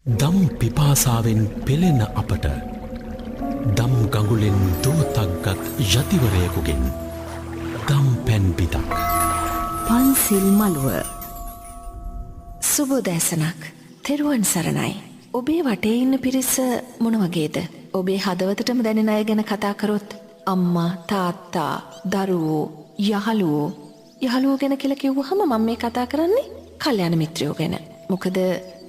දම් පිපාසාවෙන් පෙළෙන අපට දම් ගඟුලෙන් දෝතක්ගත් යතිවරයකුගෙන් දම් පැන් පිතක් පන්සිල් මළුව සුබෝදෑසනක් තෙරුවන් සරණයි. ඔබේ වටේ ඉන්න පිරිස මොන වගේද? ඔබේ හදවතටම දැනෙන අය ගැන කතා කරොත් අම්මා තාත්තා දරුවෝ යහළුවෝ ගැන කියලා කිව්වහම මම මේ කතා කරන්නේ කල්යාණ මිත්‍රයෝ ගැන. මොකද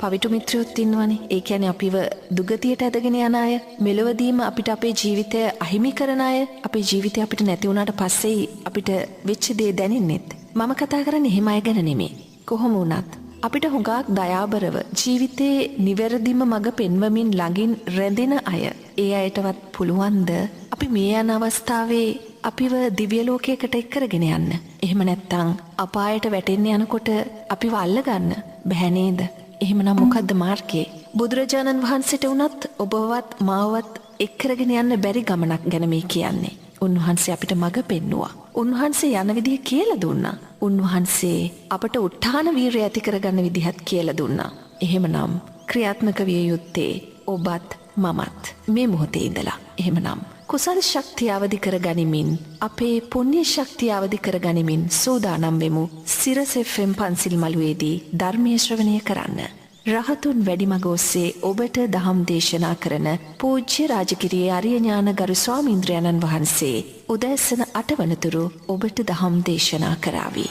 පවිටු මිත්‍රයොත් ඉන්නවනේ. ඒ කියන්නේ අපිව දුගතියට ඇදගෙන යන අය, මෙලොවදීම අපිට අපේ ජීවිතය අහිමි කරන අය, අපේ ජීවිතය අපිට නැති වුණාට පස්සේ අපිට වෙච්ච දේ දැනෙන්නෙත්. මම කතා කරන්නේ එහෙම අය ගැන නෙමෙයි. කොහොම වුණත් අපිට හුඟක් දයාබරව ජීවිතේ නිවැරදිම මඟ පෙන්වමින් ළඟින් රැඳෙන අය. ඒ අයටවත් පුළුවන්ද අපි මේ යන අවස්ථාවේ අපිව දිව්‍ය ලෝකයකට එක් කරගෙන යන්න? එහෙම නැත්නම් අපායට වැටෙන්න යනකොට අපිව අල්ලගන්න බැහැ නේද? එහෙමනම් මොකද්ද මාර්ගය? බුදුරජාණන් වහන්සේට උනත් ඔබවත් මාවත් එක් කරගෙන යන්න බැරි ගමනක් ගැන මේ කියන්නේ. උන්වහන්සේ අපිට මඟ පෙන්නුවා. උන්වහන්සේ යන විදිහ කියලා දුන්නා. උන්වහන්සේ අපට උත්හාන වීරිය ඇති කරගන්න විදිහත් කියලා දුන්නා. එහෙමනම් ක්‍රියාත්මක විය යුත්තේ ඔබත් මමත් මේ මොහොතේ ඉඳලා. එහෙමනම් කුසල ශක්තිය අවදි කරගනිමින් අපේ පුණ්‍ය ශක්තිය අවදි කරගනිමින් සූදානම් වෙමු සිරස FM පන්සිල් මළුවේදී ධර්මයේ ශ්‍රවණය කරන්න. රහතුන් වැඩිමග ඔස්සේ ඔබට දහම් දේශනා කරන පූජ්‍ය රාජගිරියේ ආර්ය ඥාන ගරු ස්වාමීන්ද්‍රයන්න් වහන්සේ උදෑසන 8 වනතුරු ඔබට දහම් දේශනා කරાવી.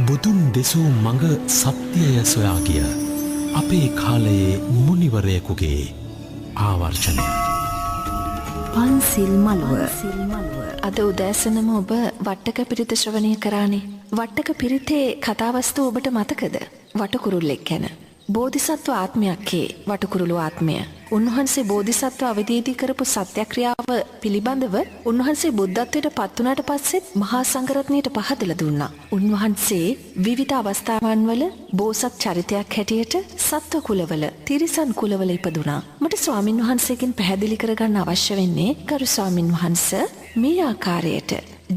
බුදුන් දෙසූ මඟ සත්‍යය සොයා ගිය අපේ කාලයේ මුනිවරයෙකුගේ ආවර්ජනය. පන්සිල් මළුව. අද උදෑසනම ඔබ වට්ටක පිරිත ශ්‍රවණය කරානේ. වට්ටක පිරිතේ කතාවස්තු ඔබට මතකද? වටකුරුල්ලෙක් ගැන. බෝධිසත්ව ආත්මයක්කේ වටකුරුළු ආත්මය. උන්වහන්සේ බෝධිසත්ව අවදීදී කරපු සත්‍යක්‍රියාව පිළිබඳව උන්වහන්සේ බුද්ධත්වයට පත් වුණාට පස්සෙත් මහා සංඝරත්නයට පහදලා දුන්නා. උන්වහන්සේ විවිධ අවස්ථාවන් වල බෝසත් චරිතයක් හැටියට සත්ව කුලවල, තිරිසන් කුලවල ඉපදුනා. මට ස්වාමින් වහන්සේගෙන් පැහැදිලි කරගන්න අවශ්‍ය වෙන්නේ ගරු ස්වාමින් වහන්සේ මේ ආකාරයට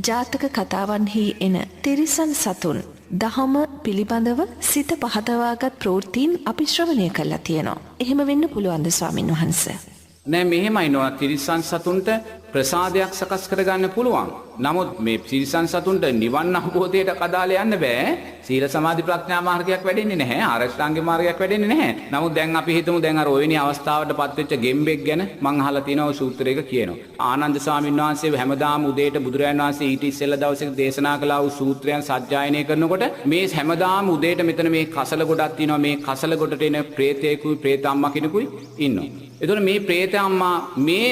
ජාතක කතාවන්හි එන තිරිසන් සතුන් දහම පිළිබඳව සිත පහදවාගත් ප්‍රවෘත්තීන් අපි ශ්‍රවණය කරලා තියෙනවා. එහෙම වෙන්න පුළුවන්ද ස්වාමින් වහන්සේ? නෑ, මෙහෙමයි නෝ. තිරිසන් සතුන්ට ප්‍රසාදයක් සකස් කරගන්න පුළුවන්. නමුත් මේ තිරිසන් සතුන්ට නිවන් අවබෝධයට කදාල යන්න බෑ. සීල සමාධි ප්‍රඥා මාර්ගයක් වැඩෙන්නේ නැහැ. ආරෂ්ඨාංග මාර්ගයක් වැඩෙන්නේ නැහැ. නමුත් දැන් අපි හිතමු දැන් අර ඔයවෙනි අවස්ථාවට පත්වෙච්ච ගෙම්බෙක් ගැන මං අහලා තියෙනවා සූත්‍රයක කියනවා. ආනන්ද ස්වාමීන් වහන්සේ හැමදාම උදේට බුදුරජාණන් වහන්සේ ඊට ඉස්සෙල්ලා දවසේ දේශනා කළා වූ සූත්‍රයන් සජ්ජායනය කරනකොට මේ හැමදාම උදේට මෙතන මේ කසල ගොඩක් තියෙනවා. මේ කසල ගොඩට එන ප්‍රේතයෙකුයි ප්‍රේතම්මා කෙනෙකුයි ඉන්නවා. එතකොට මේ ප්‍රේත අම්මා මේ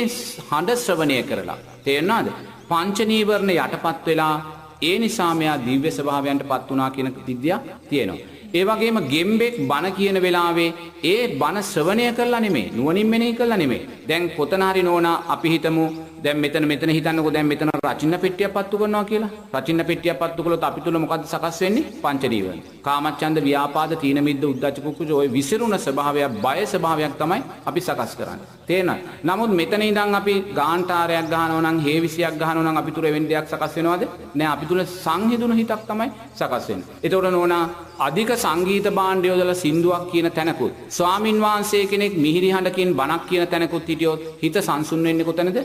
හඬ ශ්‍රවණය කරලා තේරෙනවද? පංච නීවරණ යටපත් වෙලා ඒ නිසා මෙයා දිව්‍ය ස්වභාවයන්ට පත් වුණා කියන විද්‍යාව තියෙනවා. ඒ වගේම ගෙම්බෙක් බණ කියන වෙලාවේ ඒ බණ ශ්‍රවණය කරලා නෙමෙයි, නුවණින් මෙනෙහි කරලා නෙමෙයි. දැන් කොතන හරි නෝනා අපි හිතමු දැන් මෙතන හිතන්නකෝ දැන් මෙතන රචින්න පෙට්ටියක් පත්තු කරනවා කියලා. රචින්න පෙට්ටියක් පත්තු කළොත් අපි තුල මොකද්ද සකස් වෙන්නේ? පංච නීවරණ. කාමච්ඡන්ද, ව්‍යාපාද, තීන මිද්ද, උද්ධච්ච කුක්කුච ඔය විසිරුණ ස්වභාවයක්, බය ස්වභාවයක් තමයි අපි සකස් කරන්නේ. තේරෙනවද? නමුත් මෙතන ඉඳන් අපි ගාන්ටාරයක් ගහනවා නම්, හේවිසියක් ගහනවා නම් අපි තුල එවෙන දෙයක් සකස් වෙනවද? නෑ, අපි තුල සංහිඳුන හිතක් තමයි සකස් වෙන්නේ. ඒතකොට නෝනා අධික සංගීත භාණ්ඩ යොදලා සින්දුවක් කියන තැනකුත්, ස්වාමින් වහන්සේ කෙනෙක් මිහිරි හඬකින් බණක් කියන තැනකුත් හිටියොත් හිත සංසුන් වෙන්නේ කොතනද?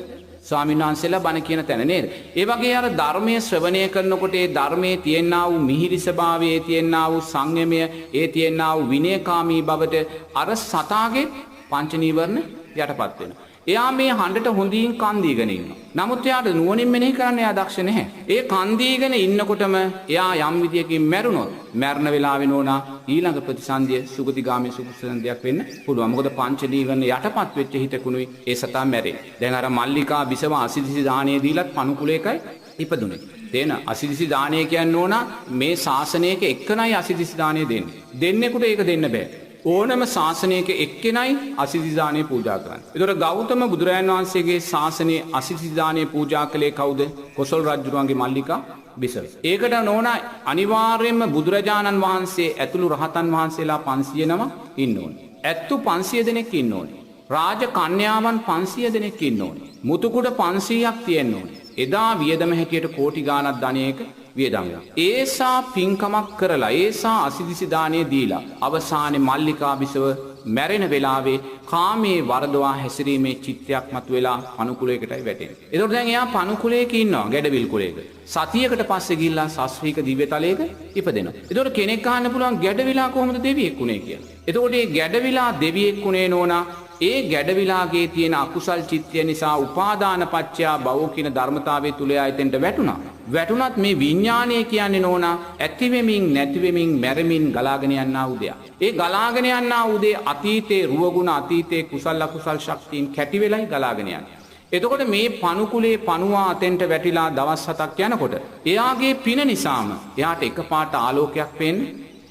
ස්වාමීන් වහන්සේලා බණ කියන තැන නේද? ඒ වගේ අර ධර්මයේ ශ්‍රවණය කරනකොට ඒ ධර්මයේ තියෙනා වූ මිහිරි ස්වභාවයේ තියෙනා වූ සංයමය, ඒ තියෙනා වූ විනයකාමී බවට අර සතාගේ පංච නීවරණ යටපත් වෙනවා. එයා මේ හඬට හොඳින් කන් දීගෙන ඉන්නවා. නමුත් එයාට නුවණින් මෙනෙහි කරන්න එයා දක්ෂ නැහැ. ඒ කන් දීගෙන ඉන්නකොටම එයා යම් විදියකින් මැරුණොත්, මැරෙන වෙලාවේ නෝනා ඊළඟ ප්‍රතිසන්දිය සුගතිගාමී සුඛසන්දියක් වෙන්න පුළුවන්. මොකද පංච නීවරණ යටපත් වෙච්ච හිතකුණුයි ඒ සතා මැරෙන්නේ. දැන් අර මල්ලිකා බිසව අසිදිසි දාණය දීලත් පණුකුලේකයි ඉපදුනේ. තේන අසිදිසි දාණය කියන්නේ නෝනා මේ ශාසනයක එක්කනයි අසිදිසි දාණය දෙන්නේ. දෙන්නෙකුට ඒක දෙන්න බෑ. ඕනම ශාසනයක එක්කෙනයි අසිදිදානය පූජා කරන්නේ. ඒතකොට ගෞතම බුදුරජාණන් වහන්සේගේ ශාසනයේ අසිදිදානය පූජා කළේ කවුද? කොසල් රජුගේ මල්ලිකා බිසව. ඒකට නෝනා අනිවාර්යයෙන්ම බුදුරජාණන් වහන්සේ ඇතුළු රහතන් වහන්සේලා 509 ඉන්න ඕනේ. ඇත්තු 500 දෙනෙක් ඉන්න ඕනේ. රාජ කන්‍යාවන් 500 දෙනෙක් ඉන්න ඕනේ. මුතුකුඩ 500ක් තියෙන්න ඕනේ. එදා වියදම හැටියට කෝටි ගාණක් ධනයක වියදම් වෙනවා. ඒසා පින්කමක් කරලා ඒසා අසිදිසි දාණය දීලා අවසානයේ මල්ලිකා බිසව මැරෙන වෙලාවේ කාමයේ වරදවා හැසිරීමේ චිත්තයක් මතුවෙලා පණුකුලයකටයි වැටෙන්නේ. ඒතකොට දැන් එයා පණුකුලයක ඉන්නවා ගැඩවිල් කුලයක. සතියකට පස්සේ ගිහිල්ලා සස්ත්‍රීක දිව්‍ය තලයක ඉපදෙනවා. ඒතකොට කෙනෙක් අහන්න පුළුවන් ගැඩවිලා කොහොමද දෙවියෙක් වුනේ කියලා. එතකොට මේ ගැඩවිලා දෙවියෙක් වුනේ නෝනා ඒ ගැඩවිලාගේ තියෙන අකුසල් චිත්තය නිසා උපාදාන පත්‍යා භවෝ කියන ධර්මතාවයේ තුල ආයතෙන්ට වැටුණා. වැටුණත් මේ විඥානය කියන්නේ නෝනා ඇතිවෙමින් නැතිවෙමින් මැරෙමින් ගලාගෙන යනා වූ දෙයක්. ඒ ගලාගෙන යනා වූ දේ අතීතේ රුවගුණ අතීතේ කුසල අකුසල් ශක්තියින් කැටි වෙලයි ගලාගෙන යන්නේ. එතකොට මේ පණුකුලේ පණුවා අතෙන්ට වැටිලා දවස් 7ක් යනකොට එයාගේ පින නිසාම එයාට එකපාරට ආලෝකයක් පේන්න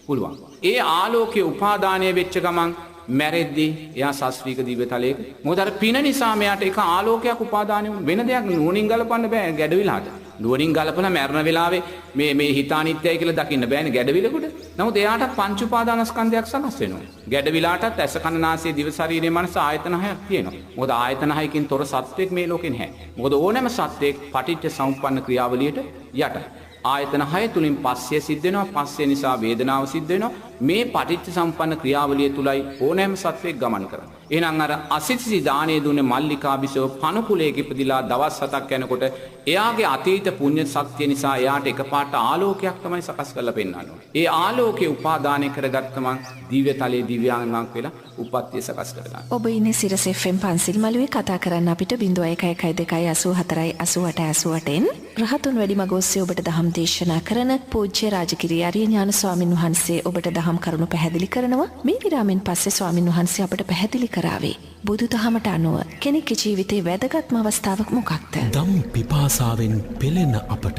පුළුවන්. ඒ ආලෝකයේ උපාදානය වෙච්ච ගමන් මැරෙද්දී එයා ශාස්ත්‍රීය දිව්‍ය තලයක මොකද අර පින නිසා මෙයාට එක ආලෝකයක් උපාදානය වෙන දෙයක් නුවණින් ගලපන්න බෑ ගැඩවිලාට. නුවණින් ගලපලා මරණ වෙලාවේ මේ හිත අනිත්‍යයි කියලා දකින්න බෑනේ ගැඩවිලකට. නමුත් එයාට පංච උපාදානස්කන්ධයක් සකස් වෙනවා. ගැඩවිලාටත් ඇස කන නාසය දිව ශරීරය මනස ආයතන හයක් තියෙනවා. මොකද ආයතන හයකින් තොර සත්වෙක් මේ ලෝකේ නැහැ. මොකද ඕනෑම සත්වෙක් පටිච්ච සමුප්පන්න ක්‍රියාවලියට යටයි. ආයතන හය තුලින් පස්සේ සිද්ධ වෙනවා. පස්සේ නිසා වේදනාව සිද්ධ වෙනවා. මේ පටිච්ච සම්පන්න ක්‍රියාවලිය තුලයි ඕනෑම සත්වෙක් ගමන් කරන්නේ. එහෙනම් අර අසිතසි දාණය දුන්නේ මල්ලිකා බිසව පණුකුලයක ඉපදිලා දවස් 7ක් යනකොට එයාගේ අතීත පුණ්‍ය ශක්තිය නිසා එයාට එකපාරට ආලෝකයක් තමයි සකස් කරලා පෙන්වන්නේ. ඒ ආලෝකේ උපාදානය කරගත්තම දිව්‍ය තලයේ දිව්‍යාංගනාවක් වෙලා උපත්ය සකස් කරගන්නවා. ඔබ ඉන්නේ සිරස FM පන්සිල් මළුවේ කතා කරන්න අපිට 01128888න් රහතුන් වැඩිමග ඔස්සේ ඔබට දහම් දේශනා කරන පූජ්‍ය රාජගිරි ආර්ය ඥාන ස්වාමින් වහන්සේ ඔබට දහම් කරුණු පැහැදිලි කරනවා. මේ විරාමෙන් පස්සේ ස්වාමින් වහන්සේ අපට පැහැදිලි කරාවේ බුදු දහමට අනුව කෙනෙකුගේ ජීවිතයේ වැදගත්ම අවස්ථාවක් මොකක්ද? දම් පිපාසාවෙන් පෙළෙන අපට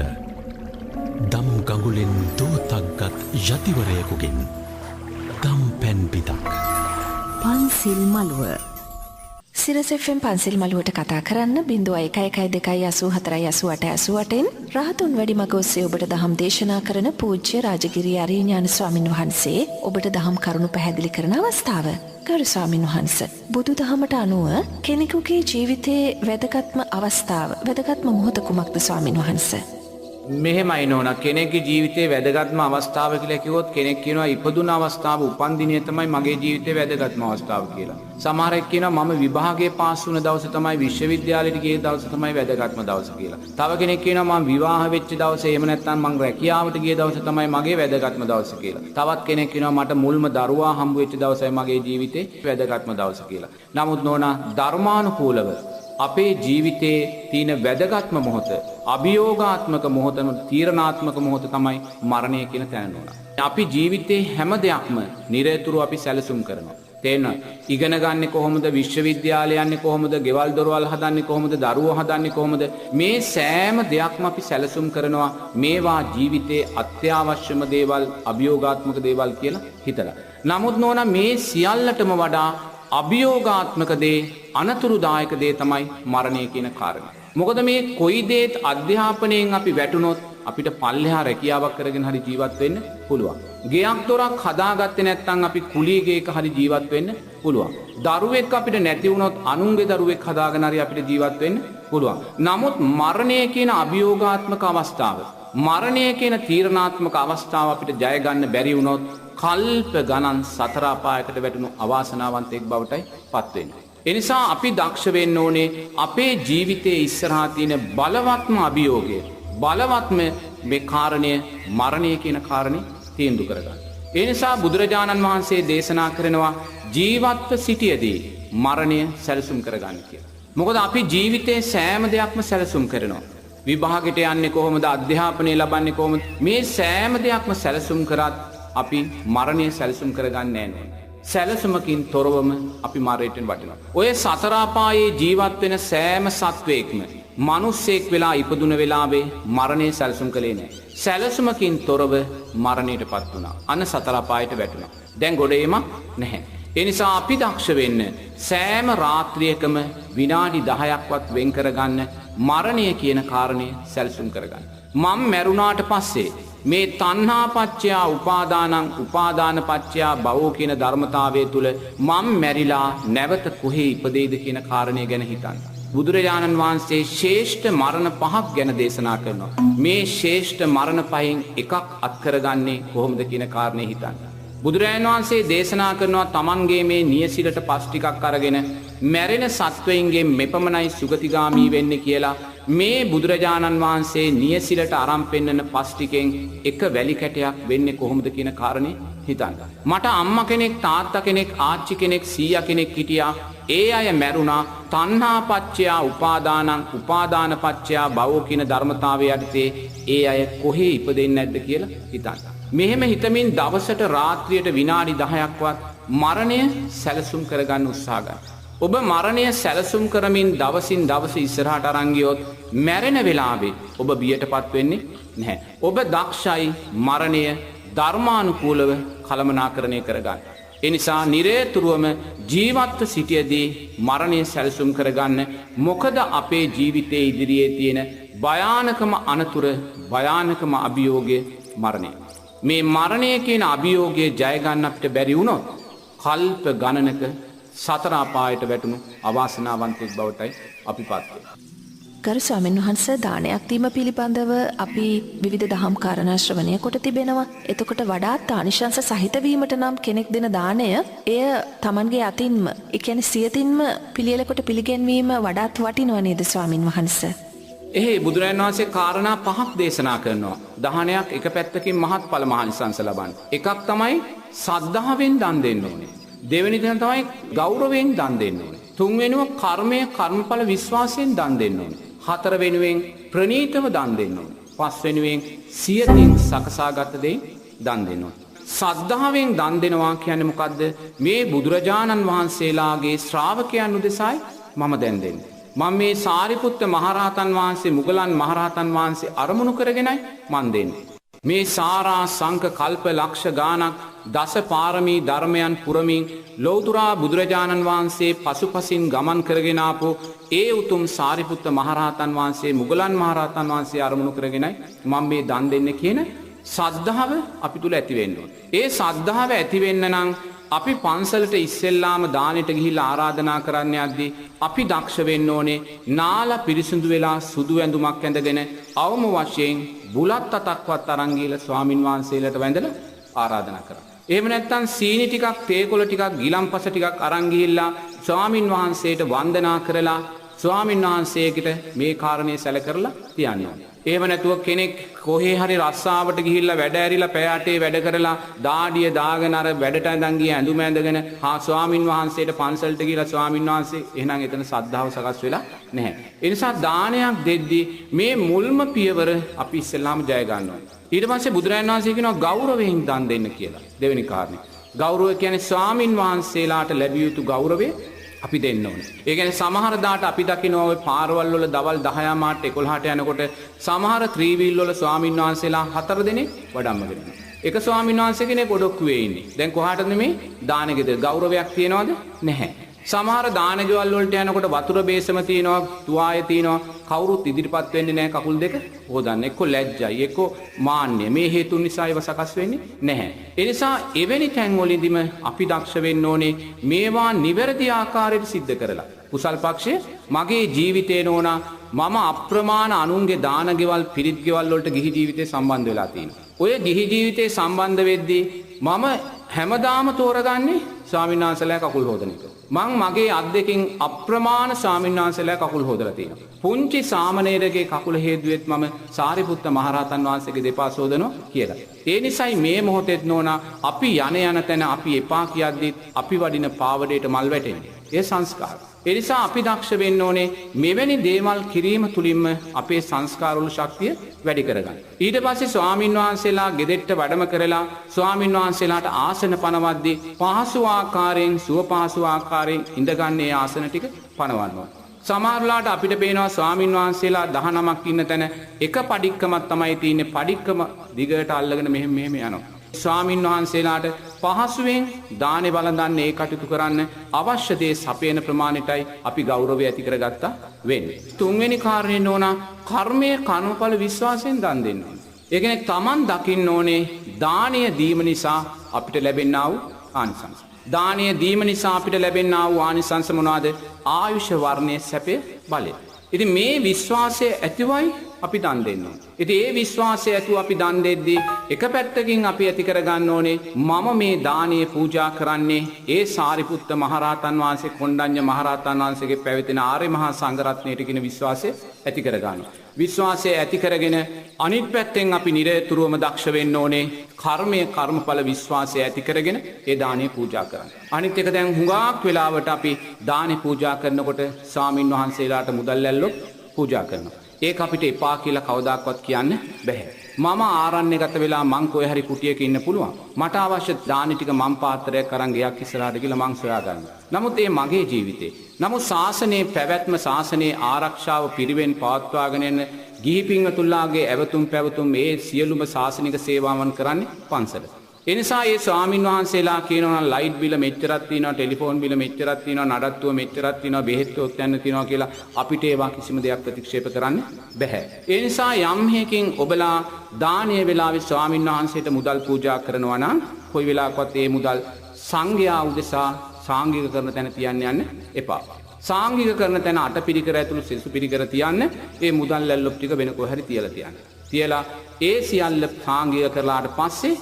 දම් ගඟුලෙන් දෝතක්ගත් යතිවරයෙකුගෙන් දම් පැන් පිටක් පන්සිල් මළුව සිරස FM පන්සිල් මළුවට කතා කරන්න 0112848888න් රහතුන් වැඩිමග ඔස්සේ ඔබට දහම් දේශනා කරන පූජ්‍ය රාජගිරි ආර්ය ඥාන ස්වාමින් වහන්සේ ඔබට දහම් කරුණු පැහැදිලි කරන අවස්ථාව. ගරු ස්වාමින් වහන්සේ බුදු දහමට අනුව කෙනෙකුගේ ජීවිතයේ වැදගත්ම අවස්ථාව වැදගත්ම මොහොත කුමක්ද ස්වාමින් වහන්සේ? මෙහෙමයි නෝනා කෙනෙක්ගේ ජීවිතයේ වැදගත්ම අවස්ථාව කියලා කිව්වොත් කෙනෙක් කියනවා ඉපදුන අවස්ථාව උපන් දිනය තමයි මගේ ජීවිතයේ වැදගත්ම අවස්ථාව කියලා. සමහරෙක් කියනවා මම විභාගයේ පාස් වුණ දවස තමයි විශ්වවිද්‍යාලයට ගිය දවස තමයි වැදගත්ම දවස කියලා. තව කෙනෙක් කියනවා මම විවාහ වෙච්ච දවසේ එහෙම නැත්නම් මම රැකියාවට ගිය දවස තමයි මගේ වැදගත්ම දවස කියලා. තවත් කෙනෙක් කියනවා මට මුල්ම දරුවා හම්බ වෙච්ච දවසයි මගේ ජීවිතේ වැදගත්ම දවස කියලා. නමුත් නෝනා ධර්මානුකූලව අපේ ජීවිතයේ තියෙන වැදගත්ම මොහොත අභියෝගාත්මක මොහොතම තීරණාත්මක මොහොත තමයි මරණය කියන තැන නෝනා. අපි ජීවිතේ හැම දෙයක්ම නිරතුරුව අපි සැලසුම් කරනවා. තේරෙනවද? ඉගෙන ගන්න කොහොමද? විශ්වවිද්‍යාලය යන්නේ කොහොමද? ගෙවල් දොරවල් හදන්නේ කොහොමද? දරුවෝ හදන්නේ කොහොමද? මේ සෑම දෙයක්ම අපි සැලසුම් කරනවා. මේවා ජීවිතේ අත්‍යවශ්‍යම දේවල්, අභියෝගාත්මක දේවල් කියලා හිතලා. නමුත් නෝනා මේ සියල්ලටම වඩා අභියෝගාත්මක දේ අනතුරුදායක දේ තමයි මරණය කියන කාරණය. මොකද මේ කොයි දේත් අධ්‍යාපනයෙන් අපි වැටුනොත් අපිට පල්ලෙහා රැකියාවක් කරගෙන හරි ජීවත් වෙන්න පුළුවන්. ගෙයක් දොරක් හදාගත්තේ නැත්නම් අපි කුලී ගෙයක හරි ජීවත් වෙන්න පුළුවන්. දරුවෙක් අපිට නැති වුණොත් අනුන්ගේ දරුවෙක් හදාගෙන හරි අපිට ජීවත් වෙන්න පුළුවන්. නමුත් මරණය කියන අභියෝගාත්මක අවස්ථාව, මරණය කියන තීරණාත්මක අවස්ථාව අපිට ජය ගන්න බැරි වුණොත් කල්ප ගණන් සතර අපායකට වැටුණු අවාසනාවන්තයෙක් බවටයි පත් වෙන්නේ. ඒ නිසා අපි දක්ෂ වෙන්න ඕනේ අපේ ජීවිතයේ ඉස්සරහා තියෙන බලවත්ම අභියෝගය, බලවත්ම මේ කාරණය මරණය කියන කාරණේ තීන්දුව කරගන්න. ඒ නිසා බුදුරජාණන් වහන්සේ දේශනා කරනවා ජීවත්ව සිටියදී මරණය සැලසුම් කරගන්න කියලා. මොකද අපි ජීවිතයේ සෑම දෙයක්ම සැලසුම් කරනවා. විභාගයට යන්නේ කොහොමද? අධ්‍යාපනය ලබන්නේ කොහොමද? මේ සෑම දෙයක්ම සැලසුම් කරත් අපි මරණය සැලසුම් කරගන්නේ නැහැ. සැලසුමකින් තොරවම අපි මරණයට වටිනවා. ඔය සතර අපායේ ජීවත් වෙන සෑම සත්වයක්ම මිනිස්සෙක් වෙලා ඉපදුන වෙලාවේ මරණය සැලසුම් කළේ නැහැ. සැලසුමකින් තොරව මරණයටපත් වුණා. අන්න සතර අපායට වැටුණා. දැන් ගොඩේමක් නැහැ. ඒ නිසා අපි දක්ෂ වෙන්න සෑම රාත්‍රියකම විනාඩි 10ක්වත් වෙන් කරගන්න මරණය කියන කාරණය සැලසුම් කරගන්න. මම මැරුණාට පස්සේ මේ තණ්හා පත්‍යා උපාදානං උපාදාන පත්‍යා භවෝ කියන ධර්මතාවය තුල මම මැරිලා නැවත කොහේ ඉපදෙයිද කියන කාරණය ගැන හිතන්න. බුදුරජාණන් වහන්සේ ශ්‍රේෂ්ඨ මරණ පහක් ගැන දේශනා කරනවා. මේ ශ්‍රේෂ්ඨ මරණ පහෙන් එකක් අත්කරගන්නේ කොහොමද කියන කාරණේ හිතන්න. බුදුරජාණන් වහන්සේ දේශනා කරනවා තමන්ගේ මේ නියසිලට පස් ටිකක් අරගෙන මැරෙන සත්වයින්ගේ මෙපමණයි සුගතිගාමී වෙන්නේ කියලා මේ බුදුරජාණන් වහන්සේ නියසිලට අරන් පෙන්නන පස් ටිකෙන් එක වැලි කැටයක් වෙන්නේ කොහොමද කියන කාරණේ හිතන්න. මට අම්මා කෙනෙක් තාත්තා කෙනෙක් ආච්චි කෙනෙක් සීයා කෙනෙක් හිටියා. ඒ අය මැරුණා තණ්හා පච්චයා උපාදානං උපාදාන පච්චයා භවෝ කියන ධර්මතාවය යටතේ ඒ අය කොහේ ඉපදෙන්නේ නැද්ද කියලා හිතන්න. මෙහෙම හිතමින් දවසට රාත්‍රියට විනාඩි 10ක්වත් මරණය සැලසුම් කරගන්න උත්සාහ ගන්න. ඔබ මරණය සැලසුම් කරමින් දවසින් දවස ඉස්සරහට අරන් ගියොත් මැරෙන වෙලාවේ ඔබ බියටපත් වෙන්නේ නැහැ. ඔබ දක්ෂයි මරණය ධර්මානුකූලව කළමනාකරණය කරගන්න. ඒ නිසා නිරේතුරුවම ජීවත්ව සිටියදී මරණය සැලසුම් කරගන්න. මොකද අපේ ජීවිතයේ ඉදිරියේ තියෙන භයානකම අනතුර භයානකම අභියෝගය මරණය. මේ මරණය කියන අභියෝගය ජය ගන්න අපිට බැරි වුණොත් කල්ප ගණනක සතර අපායට වැටුණු අවාසනාවන්තයෙක් බවටයි අපි පත් වෙන්නේ. ගරු ස්වාමීන් වහන්ස දානයක් දීම පිළිබඳව අපි විවිධ දහම් කාරණා ශ්‍රවණය කොට තිබෙනවා. එතකොට වඩාත් ආනිශංස සහිත වීමට නම් කෙනෙක් දෙන දාණය එය Tamanගේ අතින්ම, ඒ කියන්නේ සියතින්ම පිළියෙල කොට පිළිගැන්වීම වඩාත් වටිනව නේද ස්වාමින් වහන්සේ? එහේ බුදුරජාණන් වහන්සේ කාරණා පහක් දේශනා කරනවා. දානයක් එක පැත්තකින් මහත්ඵල මහානිසංස ලබන්න. එකක් තමයි සද්ධාවෙන් දන් දෙන්න ඕනේ. දෙවෙනි දේ තමයි ගෞරවයෙන් දන් දෙන්න ඕනේ. තුන්වෙනිව කර්මය කර්මඵල විශ්වාසයෙන් දන් දෙන්න ඕනේ. හතර වෙනුවෙන් ප්‍රණීතව දන් දෙන්න ඕනේ. පස් වෙනුවෙන් සියතින් සකසාගත දෙයින් දන් දෙන්න ඕනේ. සද්ධාවෙන් දන් දෙනවා කියන්නේ මොකද්ද? මේ බුදුරජාණන් වහන්සේලාගේ ශ්‍රාවකයන් උදෙසායි මම දැන් දෙන්නේ. මම මේ සාරිපුත්ත මහරහතන් වහන්සේ මුගලන් මහරහතන් වහන්සේ අරමුණු කරගෙනයි මන් දෙන්නේ. මේ සාරා සංක කල්ප ලක්ෂ ගානක් දස පාරමී ධර්මයන් පුරමින් ලෞතුරා බුදුරජාණන් වහන්සේ පසුපසින් ගමන් කරගෙන ආපු ඒ උතුම් සාරිපුත්ත මහරහතන් වහන්සේ මුගලන් මහරහතන් වහන්සේ අරමුණු කරගෙනයි මම මේ දන් දෙන්නේ කියන සද්ධාව අපි තුල ඇති වෙන්න ඕනේ. ඒ සද්ධාව ඇති වෙන්න නම් අපි පන්සලට ඉස්සෙල්ලාම දානෙට ගිහිල්ලා ආරාධනා කරන්න යද්දී අපි දක්ෂ වෙන්න ඕනේ නාලා පිරිසිදු වෙලා සුදු ඇඳුමක් ඇඳගෙන අවම වශයෙන් බුලත් අතක්වත් අරන් ගිහලා ස්වාමින් වහන්සේලාට වැඳලා ආරාධනා කරන්න. එහෙම නැත්නම් සීනි ටිකක් තේකොළ ටිකක් ගිලම්පස ටිකක් අරන් ගිහිල්ලා ස්වාමින් වහන්සේට වන්දනා කරලා ස්වාමින් වහන්සේකට මේ කාරණේ සැලකරලා තියන්න. එහෙම නැතුව කෙනෙක් කොහේ හරි රස්සාවට ගිහිල්ලා වැඩ ඇරිලා පැය 8 වැඩ කරලා දාඩිය දාගෙන අර වැඩට ඇඳන් ගිය ඇඳුම ඇඳගෙන හා ස්වාමින් වහන්සේට පන්සලට ගිහිල්ලා ස්වාමින් වහන්සේ එහෙනම් එතන සද්ධාව සකස් වෙලා නැහැ. ඒ නිසා දානයක් දෙද්දී මේ මුල්ම පියවර අපි ඉස්සෙල්ලාම ජය ගන්න ඕනේ. ඊට පස්සේ බුදුරජාණන් වහන්සේ කියනවා ගෞරවයෙන් දන් දෙන්න කියලා. දෙවෙනි කාරණේ. ගෞරවය කියන්නේ ස්වාමින් වහන්සේලාට ලැබිය යුතු ගෞරවය අපි දෙන්න ඕනේ. ඒ කියන්නේ සමහර දාට අපි දකිනවා ඔය පාරවල් වල දවල් 10 මාට 11ට යනකොට සමහර ත්‍රිවිල් වල ස්වාමින් වහන්සේලා 4 දෙනෙක් වඩම්මගෙන ඉන්නවා. එක ස්වාමින් වහන්සේ කෙනෙක් ඔඩොක්කුවේ ඉන්නේ. දැන් කොහාටද මේ දානෙගෙද ගෞරවයක් තියනවද? නැහැ. සමහර දානගෙවල් වලට යනකොට වතුර බේසම තියනවා, තුවාය තියනවා. කවුරුත් ඉදිරිපත් වෙන්නේ නැහැ කකුල් දෙක හොදන්න. එක්ක ලැජ්ජයි, එක්ක මාන්නය. මේ හේතුන් නිසා ඒව සකස් වෙන්නේ නැහැ. ඒ නිසා එවැනි තැන් වලදීම අපි දක්ෂ වෙන්න ඕනේ මේවා නිවැරදි ආකාරයට සිද්ධ කරලා. කුසල් පක්ෂයේ මගේ ජීවිතේ නෝනා මම අප්‍රමාණ අනුන්ගේ දානගෙවල් පිරිත් ගෙවල් වලට ගිහි ජීවිතේ සම්බන්ධ වෙලා තියෙනවා. ඔය ගිහි ජීවිතේ සම්බන්ධ වෙද්දී මම හැමදාම තෝරගන්නේ ස්වාමීන් වහන්සේලා කකුල් හොදන එක. මං මගේ අත් දෙකෙන් අප්‍රමාණ ස්වාමීන් වහන්සේලා කකුල් හොදලා තියෙනවා. පුංචි සාමණේරගේ කකුල හේදුවෙත් මම සාරිපුත්ත මහරහතන් වහන්සේගේ දෙපා සෝදනවා කියලා. ඒ නිසායි මේ මොහොතේත් නෝනා අපි යන තැන අපි එපා කියද්දි අපි වඩින පාවඩේට මල් වැටෙන්නේ. ඒ සංස්කාර. ඒ නිසා අපි දක්ෂ වෙන්න ඕනේ මෙවැනි දේවල් කිරීම තුලින්ම අපේ සංස්කාරවල ශක්තිය වැඩි කරගන්න. ඊට පස්සේ ස්වාමින් වහන්සේලා ගෙදෙට්ට වැඩම කරලා ස්වාමින් වහන්සේලාට ආසන පනවද්දී පහසු ආකාරයෙන් සුව පහසු ආකාරයෙන් ඉඳගන්නේ ආසන ටික පනවනවා. සමහරලාට අපිට පේනවා ස්වාමින් වහන්සේලා 19ක් ඉන්න තැන එක පඩික්කමක් තමයි තියෙන්නේ. පඩික්කම දිගට අල්ලගෙන මෙහෙම යනවා. ස්වාමින් වහන්සේලාට පහසුවෙන් දානේ වළඳන්න ඒ කටයුතු කරන්න අවශ්‍ය දේ සපයන ප්‍රමාණයටයි අපි ගෞරවය ඇති කරගත්තා වෙන්නේ. තුන්වෙනි කාරණේ නෝනා කර්මයේ කර්මඵල විශ්වාසයෙන් දන් දෙන්න ඕනේ. ඒ කියන්නේ Taman දකින්න ඕනේ දානය දීම නිසා අපිට ලැබෙනා වූ ආනිසංස. දානය දීම නිසා අපිට ලැබෙනා වූ ආනිසංස මොනවාද? ආයුෂ වර්ණයේ සැපේ බලය. ඉතින් මේ විශ්වාසය ඇතිවයි අපි දන් දෙන්න ඕනේ. ඉතින් ඒ විශ්වාසය ඇතුව අපි දන් දෙද්දී එක පැත්තකින් අපි ඇති කරගන්න ඕනේ මම මේ දානීය පූජා කරන්නේ ඒ සාරිපුත්ත මහරහතන් වහන්සේ කොණ්ඩඤ්ඤ මහරහතන් වහන්සේගේ පැවතින ආර්ය මහා සංඝරත්නයට කියන විශ්වාසය ඇති කරගන්න. විශ්වාසය ඇති කරගෙන අනිත් පැත්තෙන් අපි නිරතුරුවම දක්ෂ වෙන්න ඕනේ කර්මය කර්මඵල විශ්වාසය ඇති කරගෙන ඒ දානීය පූජා කරන්න. අනිත් එක දැන් හුඟක් වෙලාවට අපි දානි පූජා කරනකොට ස්වාමින් වහන්සේලාට මුදල් ඇල්ලොත් පූජා කරනවා. ඒක අපිට එපා කියලා කවදාක්වත් කියන්න බෑ. මම ආරණ්‍යගත වෙලා මං කොහේ හරි කුටියක ඉන්න පුළුවන්. මට අවශ්‍ය දානි ටික මං පාත්‍රයක් අරන් ගියක් ඉස්සරහට ගිහලා මං සොයා ගන්නවා. නමුත් ඒ මගේ ජීවිතේ. නමුත් ශාසනයේ පැවැත්ම ශාසනයේ ආරක්ෂාව පිරිවෙන් පවත්වාගෙන යන ගිහි පින්වතුන්ලාගේ ඇවතුම් පැවතුම් මේ සියලුම ශාසනික සේවාවන් කරන්නේ පන්සල. ඒ නිසා ඒ ස්වාමින් වහන්සේලා කියනවා නම් ලයිට් බිල මෙච්චරක් තියෙනවා, ටෙලිෆෝන් බිල මෙච්චරක් තියෙනවා, නඩත්තුව මෙච්චරක් තියෙනවා, බෙහෙත් ඔත්තන්න තියෙනවා කියලා අපිට ඒවා කිසිම දෙයක් ප්‍රතික්ෂේප කරන්න බෑ. ඒ නිසා යම් හේකින් ඔබලා දානීය වෙලාවේ ස්වාමින් වහන්සේට මුදල් පූජා කරනවා නම් කොයි වෙලාවකවත් ඒ මුදල් සංඝයා උදෙසා සාංගික කරන තැන තියන්න යන්න එපා. සාංගික කරන තැන අටපිරිකර ඇතුළු සෙසු පිරිකර තියන්න ඒ මුදල් ලැල්ලොප් ටික වෙන කොහේ හරි තියලා තියන්න. තියලා ඒ සියල්ල සාංගික කරලාට පස්සේ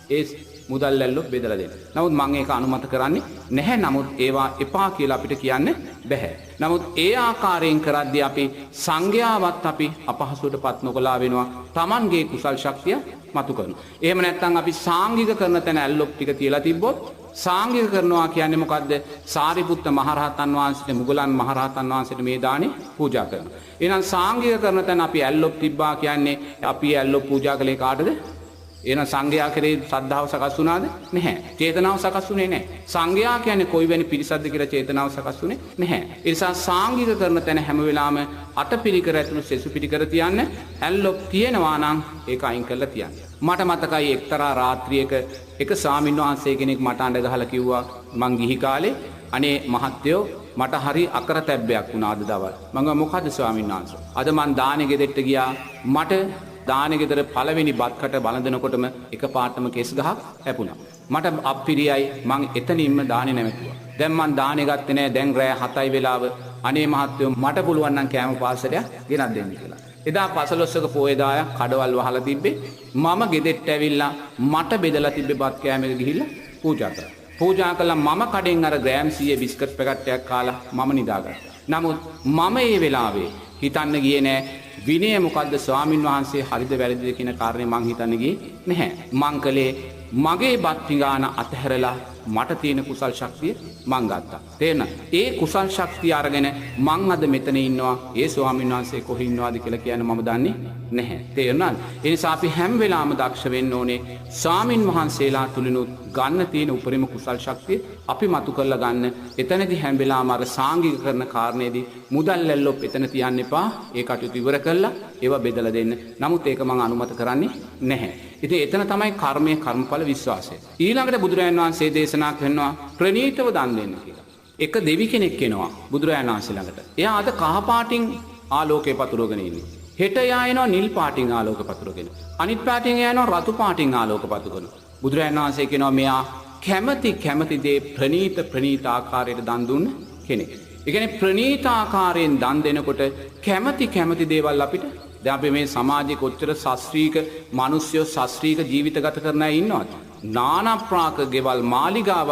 ඒ මුදල් ලැල්ලොප් බෙදලා දෙන්න. නමුත් මම ඒක අනුමත කරන්නේ නැහැ. නමුත් ඒවා එපා කියලා අපිට කියන්න බෑ. නමුත් ඒ ආකාරයෙන් කරද්දී අපි සංඝයාවත් අපි අපහසුවටපත් නොකලා වෙනවා. Tamanගේ කුසල් ශක්තිය මතු කරනවා. එහෙම නැත්නම් අපි සාංගික කරන තැන ඇල්ලොප් ටික තියලා තිබ්බොත් සාංගික කරනවා කියන්නේ මොකද්ද? සාරිපුත්ත මහරහතන් වහන්සේට මුගලන් මහරහතන් වහන්සේට මේ දානේ පූජා කරනවා. එහෙනම් සාංගික කරන තැන අපි ඇල්ලොප් තිබ්බා කියන්නේ අපි ඇල්ලොප් පූජා කළේ කාටද? එහෙනම් සංඝයා කෙරේ ශ්‍රද්ධාව සකස් වුණාද? නැහැ. චේතනාව සකස් වුණේ නැහැ. සංඝයා කියන්නේ කොයි වෙනි පිරිසක්ද කියලා චේතනාව සකස් වුණේ නැහැ. ඒ නිසා සාංගික කරන තැන හැම වෙලාවෙම අටපිරිකර ඇතුළු සෙසු පිරිකර තියන්න. ඇල්ලොප් තියෙනවා නම් ඒක අයින් කරලා තියන්න. මට මතකයි එක්තරා රාත්‍රියක එක ස්වාමීන් වහන්සේ කෙනෙක් මට අඬ ගහලා කිව්වා මං ගිහි කාලේ අනේ මහත්තයෝ මට හරි අකරතැබ්බයක් වුණා අද දවල්. මම මොකද ස්වාමීන් වහන්සේ? අද මං දානෙ ගෙදෙට්ට ගියා. මට දානෙ ගෙදර පළවෙනි බත්කට බලඳනකොටම එකපාරටම කෙස් ගහක් හැපුණා. මට අප්පිරියයි මං එතනින්ම දානෙ නැමෙතුවා. දැන් මං දානෙ ගත්තේ නැහැ. දැන් රෑ 7යි වෙලාව. අනේ මහත්තයෝ මට පුළුවන් නම් කෑම පාර්සලයක් ගෙනත් දෙන්න කියලා. එදා පසළොස්වක පෝයදාය කඩවල් වහලා තිබ්බේ. මම ගෙදෙට්ට ඇවිල්ලා මට බෙදලා තිබ්බේ බත් කෑමක ගිහිල්ලා පූජා කරා. පූජා කළා මම කඩෙන් අර ග්‍රෑම් 100 බිස්කට් පැකට්ටයක් කාලා මම නිදාගත්තා. නමුත් මම ඒ වෙලාවේ හිතන්න ගියේ නෑ විනය මොකද්ද ස්වාමින් වහන්සේ හරිද වැරදිද කියන කාරණේ මං හිතන්න ගියේ නැහැ. මං කලේ මගේ බත් පිඟාන අතහැරලා මට තියෙන කුසල් ශක්තිය මං ගත්තා. තේරෙනවද? ඒ කුසල් ශක්තිය අරගෙන මං අද මෙතන ඉන්නවා. ඒ ස්වාමීන් වහන්සේ කොහේ ඉන්නවද කියලා කියන්න මම දන්නේ නැහැ. තේරෙනවද? ඒ නිසා අපි හැම වෙලාවෙම දක්ෂ වෙන්න ඕනේ ස්වාමින් වහන්සේලා තුලිනුත් ගන්න තියෙන උපරිම කුසල් ශක්තිය අපි මතු කරලා ගන්න. එතනදී හැම වෙලාවම අර සාංගික කරන කාරණේදී මුදල් ලැල්ලොප් එතන තියන්න එපා. ඒ කටයුතු ඉවර කරලා ඒවා බෙදලා දෙන්න. නමුත් ඒක මම අනුමත කරන්නේ නැහැ. ඉතින් එතන තමයි කර්මය කර්මඵල විශ්වාසය. ඊළඟට බුදුරජාණන් වහන්සේ දේශනා කරනවා ප්‍රණීතව දන් දෙන්න කියලා. එක දෙවි කෙනෙක් එනවා බුදුරජාණන් වහන්සේ ළඟට. එයා අද කහ පාටින් ආලෝකේ පතුරවගෙන ඉන්නේ. හෙට එයා එනවා නිල් පාටින් ආලෝක පතුරවගෙන. අනිත් පාටින් එයා එනවා රතු පාටින් ආලෝක පතුරවගෙන. බුදුරජාණන් වහන්සේ කියනවා මෙයා කැමැති දේ ප්‍රණීත ආකාරයට දන් දුන්න කෙනෙක්. ඒ කියන්නේ ප්‍රණීත ආකාරයෙන් දන් දෙනකොට කැමැති දේවල් අපිට දැන් අපි මේ සමාජයේ කොච්චර ශාස්ත්‍රීය මිනිස්සු ශාස්ත්‍රීය ජීවිත ගත කරන අය ඉන්නවද? නානා ප්‍රාක ගෙවල් මාලිගා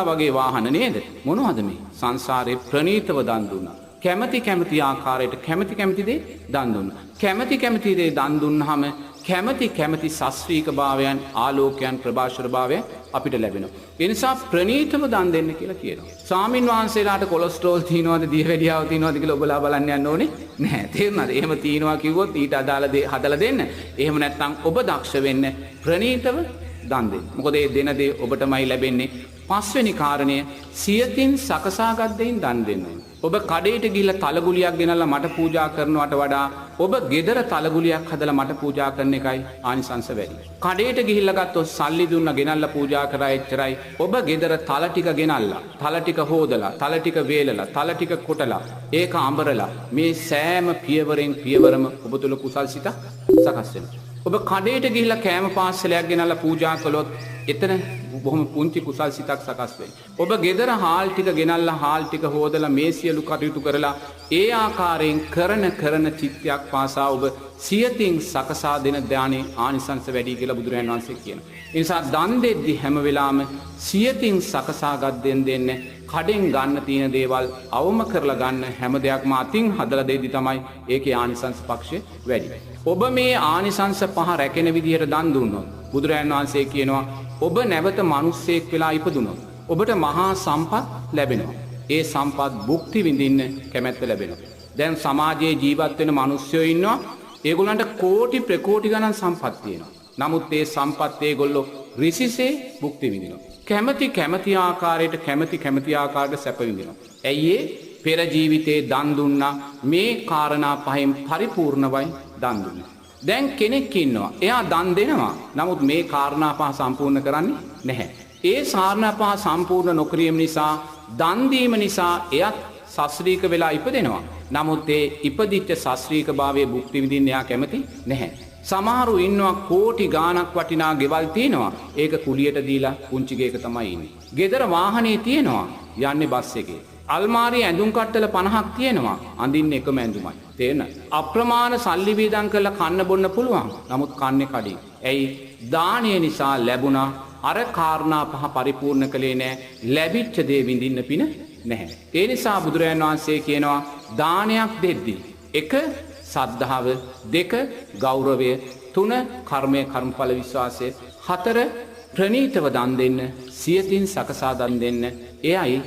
වගේ වාහන නේද? මොනවද මේ? සංසාරේ ප්‍රණීතව දන් දුන්නා. කැමැති ආකාරයට කැමැති දේ දන් දුන්නා. කැමැති දේ දන් දුන්නාම කැමැති ශාස්ත්‍රීය භාවයන් ආලෝකයන් ප්‍රභාෂර භාවයන් අපිට ලැබෙනවා. ඒ නිසා ප්‍රණීතව දන් දෙන්න කියලා කියනවා. ස්වාමින් වහන්සේලාට කොලෙස්ටරෝල් තියනවද දියවැඩියාව තියනවද කියලා ඔබලා බලන්න යන්න ඕනේ නැහැ. තේරුණාද? එහෙම තියනවා කිව්වොත් ඊට අදාළ දේ හදලා දෙන්න. එහෙම නැත්නම් ඔබ දක්ෂ වෙන්න ප්‍රණීතව දන් දෙන්න. මොකද ඒ දෙන දේ ඔබටමයි ලැබෙන්නේ. පස්වෙනි කාරණය සියතින් සකසාගත් දෙයින් දන් දෙන්න. ඔබ කඩේට ගිහිල්ලා තලගුලියක් ගෙනල්ලා මට පූජා කරනවට වඩා ඔබ ගෙදර තලගුලියක් හදලා මට පූජා කරන එකයි ආනිසංස වැඩි. කඩේට ගිහිල්ලා ගත්තොත් සල්ලි දුන්නා ගෙනල්ලා පූජා කරා එච්චරයි. ඔබ ගෙදර තල ටික ගෙනල්ලා, තල ටික හොදලා, තල ටික වේලලා, තල ටික කොටලා, ඒක අඹරලා මේ සෑම පියවරෙන් පියවරම ඔබ තුල කුසල් සිත සකස් වෙනවා. ඔබ කඩේට ගිහිල්ලා කෑම පාර්සලයක් ගෙනල්ලා පූජා කළොත් එතන බොහොම පුංචි කුසල් සිතක් සකස් වෙනවා. ඔබ ගෙදර හාල් ටික ගෙනල්ලා හාල් ටික හොදලා මේ සියලු කටයුතු කරලා ඒ ආකාරයෙන් කරන චිත්තයක් පාසා ඔබ සියතින් සකසා දෙන දානේ ආනිසංස වැඩි කියලා බුදුරජාණන් වහන්සේ කියනවා. ඒ නිසා දන් දෙද්දි හැම වෙලාවෙම සියතින් සකසාගත් දෙන්න කඩෙන් ගන්න තියෙන දේවල් අවම කරලා ගන්න හැම දෙයක්ම අතින් හදලා දෙද්දි තමයි ඒකේ ආනිසංස පක්ෂය වැඩි. ඔබ මේ ආනිසංස පහ රැකෙන විදිහට දන් දුන්නොත් බුදුරජාණන් වහන්සේ කියනවා ඔබ නැවත මිනිස්සෙක් වෙලා ඉපදුනොත් ඔබට මහා සම්පත් ලැබෙනවා. ඒ සම්පත් භුක්ති විඳින්න කැමැත්ත ලැබෙනවා. දැන් සමාජයේ ජීවත් වෙන මිනිස්සුයෝ ඉන්නවා. ඒගොල්ලන්ට කෝටි ප්‍රකෝටි ගණන් සම්පත් තියෙනවා. නමුත් ඒ සම්පත් ඒගොල්ලෝ රිසිසේ භුක්ති විඳිනවා. කැමැති ආකාරයට කැමැති ආකාරයට සැප විඳිනවා. ඇයි ඒ පෙර ජීවිතේ දන් දුන්නා මේ කාරණා පහෙන් පරිපූර්ණවයි දන් දුන්නා. දැන් කෙනෙක් ඉන්නවා. එයා දන් දෙනවා. නමුත් මේ කාරණා පහ සම්පූර්ණ කරන්නේ නැහැ. ඒ කාරණා පහ සම්පූර්ණ නොකිරීම නිසා දන් දීම නිසා එයත් සස්ත්‍රීක වෙලා ඉපදෙනවා. නමුත් ඒ ඉපදිච්ච සස්ත්‍රීක භාවයේ භුක්ති විඳින්න එයා කැමති නැහැ. සමහරු ඉන්නවා කෝටි ගාණක් වටිනා ගෙවල් තියෙනවා. ඒක කුලියට දීලා පුංචි ගේක තමයි ඉන්නේ. ගෙදර වාහනේ තියෙනවා. යන්නේ බස් එකේ. අල්මාරියේ ඇඳුම් කට්ටල 50ක් තියෙනවා. අඳින්නේ එකම ඇඳුමයි. තේරෙන? අප්‍රමාණ සල්ලි වේදම් කරලා කන්න බොන්න පුළුවන්. නමුත් කන්නේ කඩින්. ඇයි? දානය නිසා ලැබුණා. අර කාරණා පහ පරිපූර්ණ කළේ නැහැ. ලැබිච්ච දේ විඳින්න පින නැහැ. ඒ නිසා බුදුරජාණන් වහන්සේ කියනවා දානයක් දෙද්දී 1 සද්ධාව, 2 ගෞරවය, 3 කර්මය කර්මඵල විශ්වාසය, 4 ප්‍රණීතව දන් දෙන්න, සියතින් සකසා දන් දෙන්න. එයයි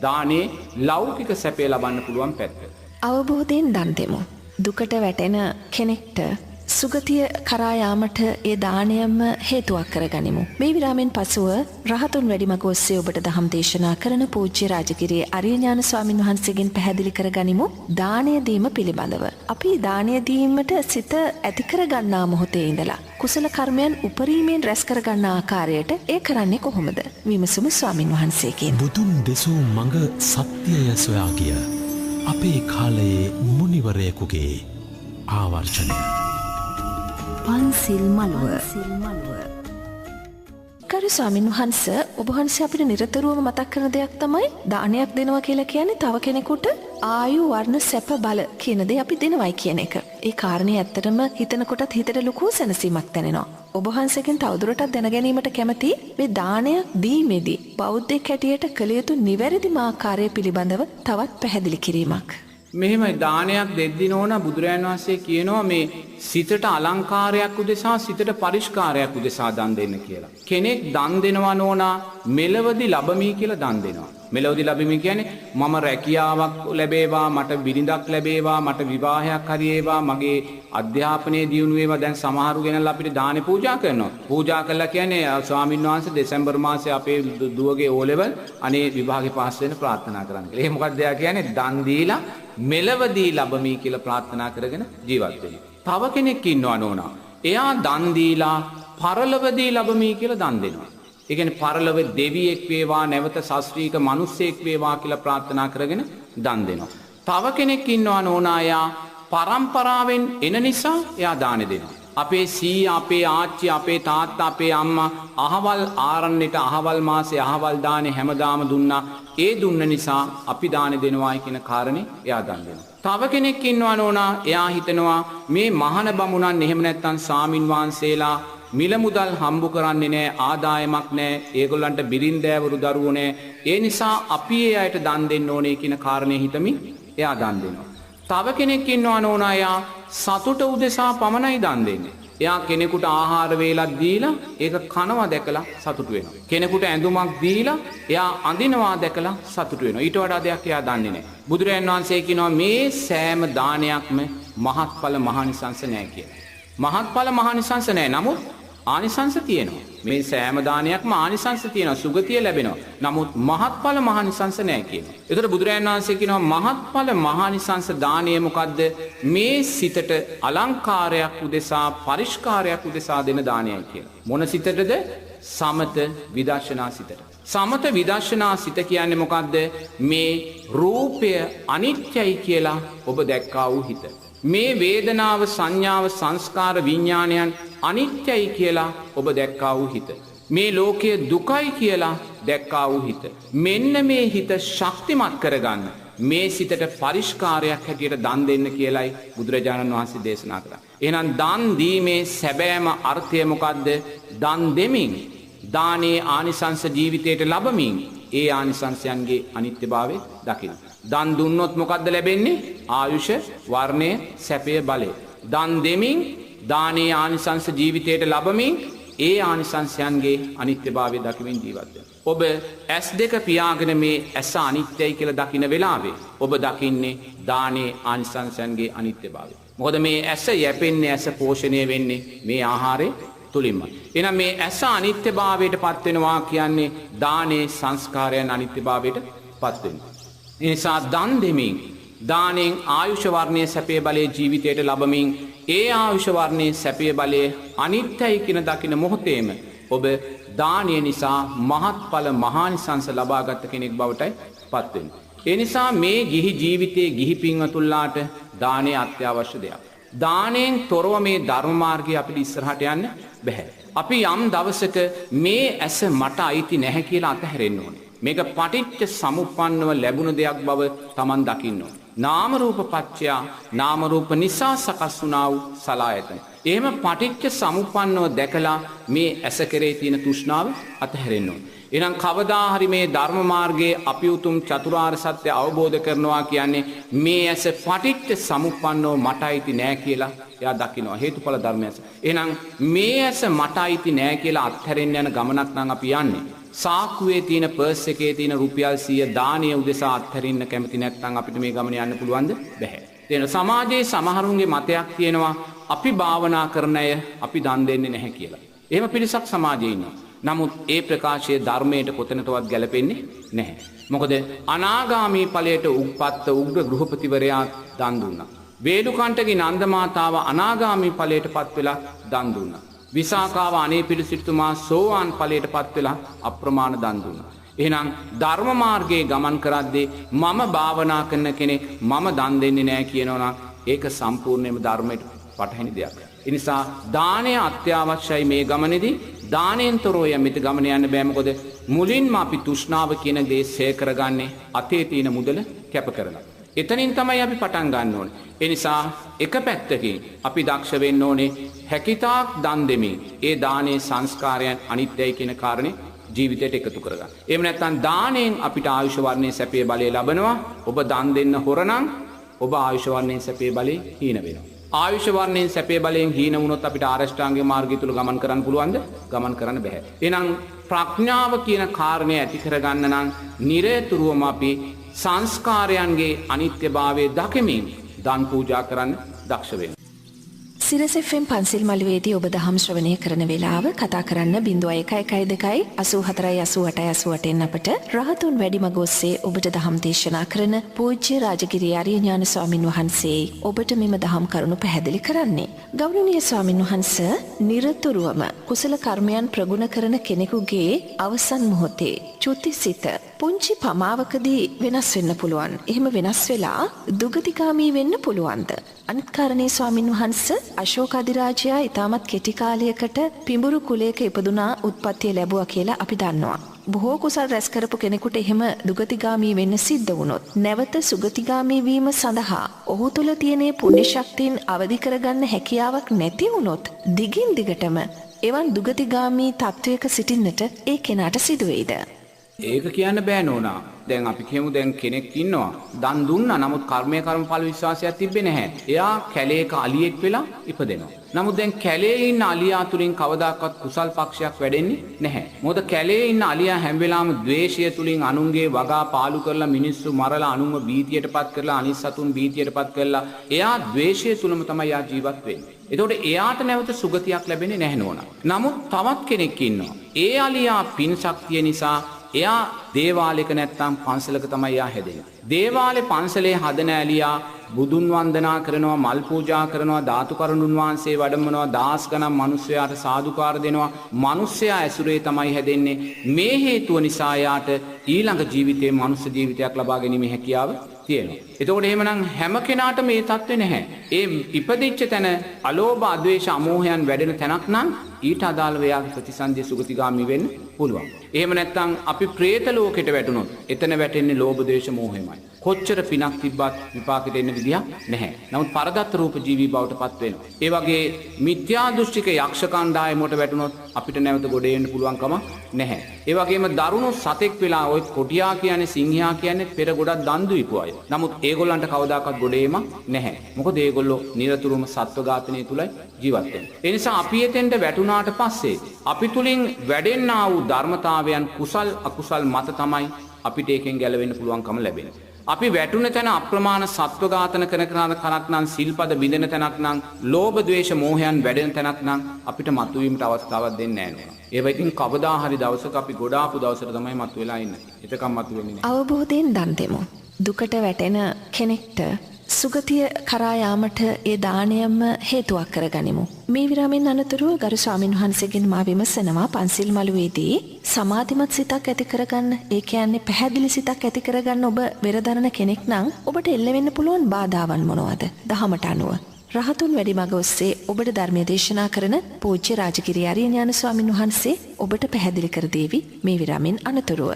දානේ ලෞකික සැපේ ලබන්න පුළුවන් පැත්ත. අවබෝධයෙන් දන් දෙමු. දුකට වැටෙන කෙනෙක්ට සුගතිය කරා යාමට ඒ දානයම හේතුවක් කරගනිමු. මේ විරාමෙන් පසුව රහතුන් වැඩිමග ඔස්සේ ඔබට දහම් දේශනා කරන පූජ්‍ය රාජගිරියේ අරියඥාන ස්වාමින් වහන්සේගෙන් පැහැදිලි කරගනිමු දානය දීම පිළිබඳව. අපි දානය දීමට සිත ඇති කරගන්නා මොහොතේ ඉඳලා කුසල කර්මයන් උපරිමයෙන් රැස් කරගන්නා ආකාරයට ඒ කරන්නේ කොහොමද? විමසුමු ස්වාමින් වහන්සේගෙන්. බුදුන් දෙසූ මඟ සත්‍යය සොයා ගිය අපේ කාලයේ මුනිවරයෙකුගේ ආවර්ජනය. පන්සිල් මළුව. ගරු ස්වාමින් වහන්ස, ඔබ වහන්සේ අපිට නිරතුරුවම මතක් කරන දෙයක් තමයි දානයක් දෙනවා කියලා කියන්නේ තව කෙනෙකුට ආයු වර්ණ සැප බල කියන දේ අපි දෙනවයි කියන එක. ඒ කාරණේ ඇත්තටම හිතනකොටත් හිතට ලොකු සැනසීමක් දැනෙනවා. ඔබ වහන්සේගෙන් තවදුරටත් දැන ගැනීමට කැමති මේ දානයක් දීමේදී බෞද්ධයෙක් හැටියට කළ යුතු නිවැරදිම ආකාරය පිළිබඳව තවත් පැහැදිලි කිරීමක්. මෙහෙමයි දානයක් දෙද්දි නෝන බුදුරජාණන් වහන්සේ කියනවා මේ සිතට අලංකාරයක් උදෙසා සිතට පරිස්කාරයක් උදෙසා දන් දෙන්න කියලා. කෙනෙක් දන් දෙනවා නෝනා මෙලවදී ලැබමි කියලා දන් දෙනවා. මෙලවදී ලැබෙමි කියන්නේ මම රැකියාවක් ලැබේවා, මට බිරිඳක් ලැබේවා, මට විවාහයක් හරි වේවා, මගේ අධ්‍යාපනයේ දියුණු වේවා. දැන් සමහරු ගෙනල්ලා අපිට දානේ පූජා කරනවා. පූජා කළා කියන්නේ ස්වාමීන් වහන්සේ දෙසැම්බර් මාසේ අපේ දුවගේ O level අනේ විභාගේ පාස් වෙන්න ප්‍රාර්ථනා කරන්න කියලා. ඒ මොකක්ද එයා කියන්නේ? දන් දීලා මෙලවදී ලැබමි කියලා ප්‍රාර්ථනා කරගෙන ජීවත් වෙනවා. තව කෙනෙක් ඉන්නවා නෝනා. එයා දන් දීලා පරලොවදී ලැබමි කියලා දන් දෙනවා. ඒ කියන්නේ පරලොව දෙවියෙක් වේවා, නැවත ශාස්ත්‍රීය මිනිසෙක් වේවා කියලා ප්‍රාර්ථනා කරගෙන දන් දෙනවා. තව කෙනෙක් ඉන්නවා නෝනා, එයා පරම්පරාවෙන් එන නිසා එයා දාන දෙනවා. අපේ සීයා, අපේ ආච්චි, අපේ තාත්තා, අපේ අම්මා අහවල් ආරණ්‍යට අහවල් මාසේ අහවල් දානේ හැමදාම දුන්නා. ඒ දුන්න නිසා අපි දාන දෙනවායි කියන කාරණේ එයා දන් දෙනවා. තව කෙනෙක් ඉන්නවා නෝනා, එයා හිතනවා මේ මහාන බමුණන් එහෙම නැත්නම් සාමින් වහන්සේලා මිල මුදල් හම්බ කරන්නේ නැහැ, ආදායමක් නැහැ, ඒගොල්ලන්ට බිරින්දෑවරු දරුවෝ නැහැ. ඒ නිසා අපි ඒ අයට දන් දෙන්න ඕනේ කියන කාරණේ හිතමින් එයා දන් දෙනවා. තව කෙනෙක් ඉන්නවා නෝනා, එයා සතුට උදෙසා පමණයි දන් දෙන්නේ. එයා කෙනෙකුට ආහාර වේලක් දීලා ඒක කනවා දැකලා සතුටු වෙනවා. කෙනෙකුට ඇඳුමක් දීලා එයා අඳිනවා දැකලා සතුටු වෙනවා. ඊට වඩා දෙයක් එයා දන්නේ නැහැ. බුදුරජාණන් වහන්සේ කියනවා මේ සෑම දානයක්ම මහත්ඵල මහානිසංස නැහැ කියලා. මහත්ඵල මහානිසංස නැහැ. නමුත් ආනිසංස තියෙනවා. මේ සෑම දානයක්ම ආනිසංස තියෙනවා, සුගතිය ලැබෙනවා. නමුත් මහත්ඵල මහානිසංස නැහැ කියනවා. ඒතර බුදුරජාණන් වහන්සේ කියනවා මහත්ඵල මහානිසංස දානය මොකද්ද? මේ සිතට අලංකාරයක් උදෙසා, පරිස්කාරයක් උදෙසා දෙන දානයයි කියලා. මොන සිතටද? සමත විදර්ශනා සිතට. සමත විදර්ශනා සිත කියන්නේ මොකද්ද? මේ රූපය අනිත්‍යයි කියලා ඔබ දැක්කා වූ හිත. මේ වේදනාව සංඥාව සංස්කාර විඤ්ඤාණයන් අනිත්‍යයි කියලා ඔබ දැක්කා වූ හිත. මේ ලෝකයේ දුකයි කියලා දැක්කා වූ හිත. මෙන්න මේ හිත ශක්තිමත් කරගන්න මේ සිතට පරිස්කාරයක් හැටියට දන් දෙන්න කියලයි බුදුරජාණන් වහන්සේ දේශනා කළා. එහෙනම් දන් දීමේ සැබෑම අර්ථය මොකද්ද? දන් දෙමින් දානේ ආනිසංස ජීවිතයට ලැබමින් ඒ ආනිසංසයන්ගේ අනිත්‍යභාවය දකින්න. දන් දුන්නොත් මොකද්ද ලැබෙන්නේ? ආයුෂ, වර්ණය, සැපය, බලය. දන් දෙමින් දානේ ආනිසංස ජීවිතයට ලැබමින් ඒ ආනිසංසයන්ගේ අනිත්‍යභාවය දකිමින් ජීවත් වෙනවා. ඔබ S2 පියාගෙන මේ ඇස අනිත්‍යයි කියලා දකින වෙලාවේ ඔබ දකින්නේ දානේ ආනිසංසයන්ගේ අනිත්‍යභාවය. මොකද මේ ඇස යැපෙන්නේ, ඇස පෝෂණය වෙන්නේ මේ ආහාරය තුලින්ම. එහෙනම් මේ ඇස අනිත්‍යභාවයට පත් වෙනවා කියන්නේ දානේ සංස්කාරයන් අනිත්‍යභාවයට පත් වෙනවා. ඒ නිසා දන් දෙමින් දානෙන් ආයුෂ වර්ණයේ සැපේ බලයේ ජීවිතයට ලැබමින් ඒ ආයුෂ වර්ණයේ සැපේ බලයේ අනිත්‍යයි කියන දකින මොහොතේම ඔබ දානය නිසා මහත්ඵල මහානිසංස ලබාගත් කෙනෙක් බවටයි පත් වෙන්නේ. ඒ නිසා මේ ගිහි ජීවිතයේ ගිහි පින්වතුන්ලාට දානය අත්‍යවශ්‍ය දෙයක්. දාණයෙන් තොරව මේ ධර්ම මාර්ගය අපිට ඉස්සරහට යන්න බෑ. අපි යම් දවසක මේ ඇස මට අයිති නැහැ කියලා අතහැරෙන්න ඕනේ. මේක පටිච්ච සමුප්පන්නව ලැබුණ දෙයක් බව Taman දකින්න ඕනේ. නාම රූප පත්‍ය නාම රූප නිසා සකස් වුණා වූ සලආයතන. එහෙම පටිච්ච සමුප්පන්නව දැකලා මේ ඇස කෙරේ තියෙන තෘෂ්ණාව අතහැරෙන්න ඕනේ. එහෙනම් කවදා හරි මේ ධර්ම මාර්ගයේ අපි උතුම් චතුරාර්ය සත්‍ය අවබෝධ කරනවා කියන්නේ මේ ඇස පටිච්ච සමුප්පන්නව මට අයිති නෑ කියලා එයා දකිනවා. හේතුඵල ධර්මයස. එහෙනම් මේ ඇස මට අයිති නෑ කියලා අත්හැරෙන්න යන ගමනක් නම් අපි යන්නේ. සාක්කුවේ තියෙන පර්ස් එකේ තියෙන රුපියල් 100 දානීය උදෙසා අත්හැරින්න කැමති නැත්නම් අපිට මේ ගමන යන්න පුළුවන්ද? බැහැ. එතන සමාජයේ සමහරුන්ගේ මතයක් තියෙනවා අපි භාවනා කරන අය අපි දන් දෙන්නේ නැහැ කියලා. එහෙම පිරිසක් සමාජයේ ඉන්නවා. නමුත් ඒ ප්‍රකාශය ධර්මයට කොතනටවත් ගැලපෙන්නේ නැහැ. මොකද අනාගාමී ඵලයට උප්පත්ත උග්‍ර ගෘහපතිවරයා දන් දුන්නා. වේලුකණ්ඨගේ නන්ද මාතාව අනාගාමී ඵලයටපත් වෙලා දන් දුන්නා. විසාකාව අනේ පිළිසිටුමා සෝවාන් ඵලයටපත් වෙලා අප්‍රමාණ දන් දුන්නා. එහෙනම් ධර්ම මාර්ගයේ ගමන් කරද්දී මම භාවනා කරන කෙනෙක් මම දන් දෙන්නේ නැහැ කියනවා නම් ඒක සම්පූර්ණයෙන්ම ධර්මයට පටහැනි දෙයක්. ඒ නිසා දානය අත්‍යවශ්‍යයි මේ ගමනේදී. දානෙන් තොරව යමිට ගමන යන්න බෑ. මොකද මුලින්ම අපි තෘෂ්ණාව කියන දේ ෂේ කරගන්නේ අතේ තියෙන මුදල කැප කරලා. එතනින් තමයි අපි පටන් ගන්න ඕනේ. ඒ නිසා එක පැත්තකින් අපි දක්ෂ වෙන්න ඕනේ හැකිතාක් දන් දෙමින් ඒ දානයේ සංස්කාරයන් අනිත්‍යයි කියන කාරණේ ජීවිතයට එකතු කරගන්න. එහෙම නැත්නම් දාණයෙන් අපිට ආයුෂ වර්ණයේ සැපේ බලය ලැබෙනවා. ඔබ දන් දෙන්න හොරනම් ඔබ ආයුෂ වර්ණයේ සැපේ බලය හීන වෙනවා. ආයුෂ වර්ණයෙන් සැපේ බලයෙන් හීන වුණොත් අපිට ආරෂ්ඨාංගික මාර්ගය තුල ගමන් කරන්න පුළුවන්ද? ගමන් කරන්න බෑ. එහෙනම් ප්‍රඥාව කියන කාරණය ඇති කරගන්න නම් නිරතුරුවම අපි සංස්කාරයන්ගේ අනිත්‍යභාවය දකිමින් දන් පූජා කරන්න දක්ෂ වෙන්න. සිරස FM පන්සිල් මළුවේදී ඔබ දහම් ශ්‍රවණය කරන වේලාව කතා කරන්න 0112 84 88 88 අපට රහතුන් වැඩිමග ඔස්සේ ඔබට දහම් දේශනා කරන පූජ්‍ය රාජගිරිය ආර්ය ඥාන ස්වාමින් වහන්සේ ඔබට මෙම දහම් කරුණු පැහැදිලි කරන්නේ. ගෞරවනීය ස්වාමින් වහන්සේ නිරතුරුවම කුසල කර්මයන් ප්‍රගුණ කරන කෙනෙකුගේ අවසන් මොහොතේ චුතිසිත පුංචි පමාවකදී වෙනස් වෙන්න පුළුවන්. එහෙම වෙනස් වෙලා දුගතිගාමී වෙන්න පුළුවන්ද? අනිත් කාරණේ ස්වාමින් වහන්සේ අශෝක අධිරාජයා ඊටමත් කෙටි කාලයකට පිඹුරු කුලයක ඉපදුනා උත්පත්තිය ලැබුවා කියලා අපි දන්නවා. බොහෝ කුසල් රැස් කරපු කෙනෙකුට එහෙම දුගතිගාමී වෙන්න සිද්ධ වුණොත් නැවත සුගතිගාමී වීම සඳහා ඔහු තුල තියෙන පුණ්‍ය ශක්තියින් අවදි කරගන්න හැකියාවක් නැති වුණොත් දිගින් දිගටම එවන් දුගතිගාමී තත්වයක සිටින්නට ඒ කෙනාට සිදු වෙයිද? ඒක කියන්න බෑ නෝනා. දැන් අපි කියමු දැන් කෙනෙක් ඉන්නවා දන් දුන්නා නමුත් කර්මඵල විශ්වාසයක් තිබ්බේ නැහැ. එයා කැලේක අලියෙක් වෙලා ඉපදෙනවා. නමුත් දැන් කැලේ ඉන්න අලියා තුලින් කවදාකවත් කුසල් පක්ෂයක් වැඩෙන්නේ නැහැ. මොකද කැලේ ඉන්න අලියා හැම වෙලාවෙම ද්වේෂය තුලින් අනුන්ගේ වගා පාලු කරලා මිනිස්සු මරලා අනුන්ව බීතියටපත් කරලා අනිත් සතුන් බීතියටපත් කරලා එයා ද්වේෂය තුලම තමයි යා ජීවත් වෙන්නේ. එතකොට එයාට නැවත සුගතියක් ලැබෙන්නේ නැහැ නෝනා. නමුත් තවත් කෙනෙක් ඉන්නවා. ඒ අලියා පින් ශක්තිය නිසා එයා දේවාලයක නැත්තම් පන්සලක තමයි එයා හැදෙන්නේ. දේවාලේ පන්සලේ හදන ඇලියා බුදුන් වන්දනා කරනවා, මල් පූජා කරනවා, ධාතු කරුණුන් වහන්සේ වඩමනවා, දාස් ගණන් මිනිස්සයාට සාදුකාර දෙනවා. මිනිස්සයා ඇසුරේ තමයි හැදෙන්නේ. මේ හේතුව නිසා එයාට ඊළඟ ජීවිතේ මනුස්ස ජීවිතයක් ලබා ගැනීමේ හැකියාව තියෙනවා. එතකොට එහෙමනම් හැම කෙනාට මේ தත්ත්වේ නැහැ. ඒ ඉපදිච්ච තැන අලෝභ අද්වේෂ අමෝහයන් වැඩෙන තැනක් නම් ඊට අදාළව එයාගේ ප්‍රතිසන්දිය සුගතිගාමි වෙන්න පුළුවන්. එහෙම නැත්නම් අපි പ്രേත ලෝකෙට වැටුණොත් එතන වැටෙන්නේ ලෝභ ද්වේෂ මෝහයමයි. කොච්චර පිනක් තිබ්බත් විපාකෙට එන්න විදියක් නැහැ. නමුත් පරදත්ත රූප ජීවී බවට පත් වෙනවා. ඒ වගේ මිත්‍යා දෘෂ්ටික යක්ෂ කණ්ඩායමකට වැටුණොත් අපිට නැවත ගොඩ එන්න පුළුවන්කම නැහැ. ඒ වගේම දරුණු සතෙක් වෙලා ওই කොටියා කියන්නේ සිංහයා කියන්නේ පෙර ගොඩක් දන් දීපු අය. නමුත් ඒගොල්ලන්ට කවදාකවත් ගොඩ ඒමක් නැහැ. මොකද ඒගොල්ලෝ නිරතුරුවම සත්ව ඝාතනය තුලයි ජීවත් වෙන්නේ. ඒ නිසා අපි එතෙන්ට වැටුණාට පස්සේ අපි තුලින් වැඩෙන්නා වූ ධර්මතාවයන් කුසල් අකුසල් මත තමයි අපිට ඒකෙන් ගැලවෙන්න පුළුවන්කම ලැබෙන්නේ. අපි වැටුන තැන අප්‍රමාණ සත්ව ඝාතන කරන තැනක් නම් සිල්පද බිඳෙන තැනක් නම් ලෝභ ද්වේෂ මෝහයන් වැඩෙන තැනක් නම් අපිට මතුවීමට අවස්ථාවක් දෙන්නේ නැහැ නෝනා. ඒව ඉතින් කවදා හරි දවසක අපි ගොඩාපු දවසට තමයි මතුවලා ඉන්නේ. එතකම් මතුවෙන්නේ නැහැ. අවබෝධයෙන් දන් දෙමු. දුකට වැටෙන කෙනෙක්ට සුගතිය කරා යාමට ඒ දානයම හේතුවක් කරගනිමු. මේ විරාමෙන් අනතුරුව ගරු ස්වාමීන් වහන්සේගෙන් මා විමසනවා පන්සිල් මළුවේදී සමාධිමත් සිතක් ඇති කරගන්න, ඒ කියන්නේ පැහැදිලි සිතක් ඇති කරගන්න ඔබ වෙරදරන කෙනෙක් නම් ඔබට එල්ල වෙන්න පුළුවන් බාධාවන් මොනවද? දහමට අනුව රහතුන් වැඩිමග ඔස්සේ ඔබට ධර්මය දේශනා කරන පූජ්‍ය රාජගිරි ආර්ය ඥාන ස්වාමීන් වහන්සේ ඔබට පැහැදිලි කර දේවි මේ විරාමෙන් අනතුරුව.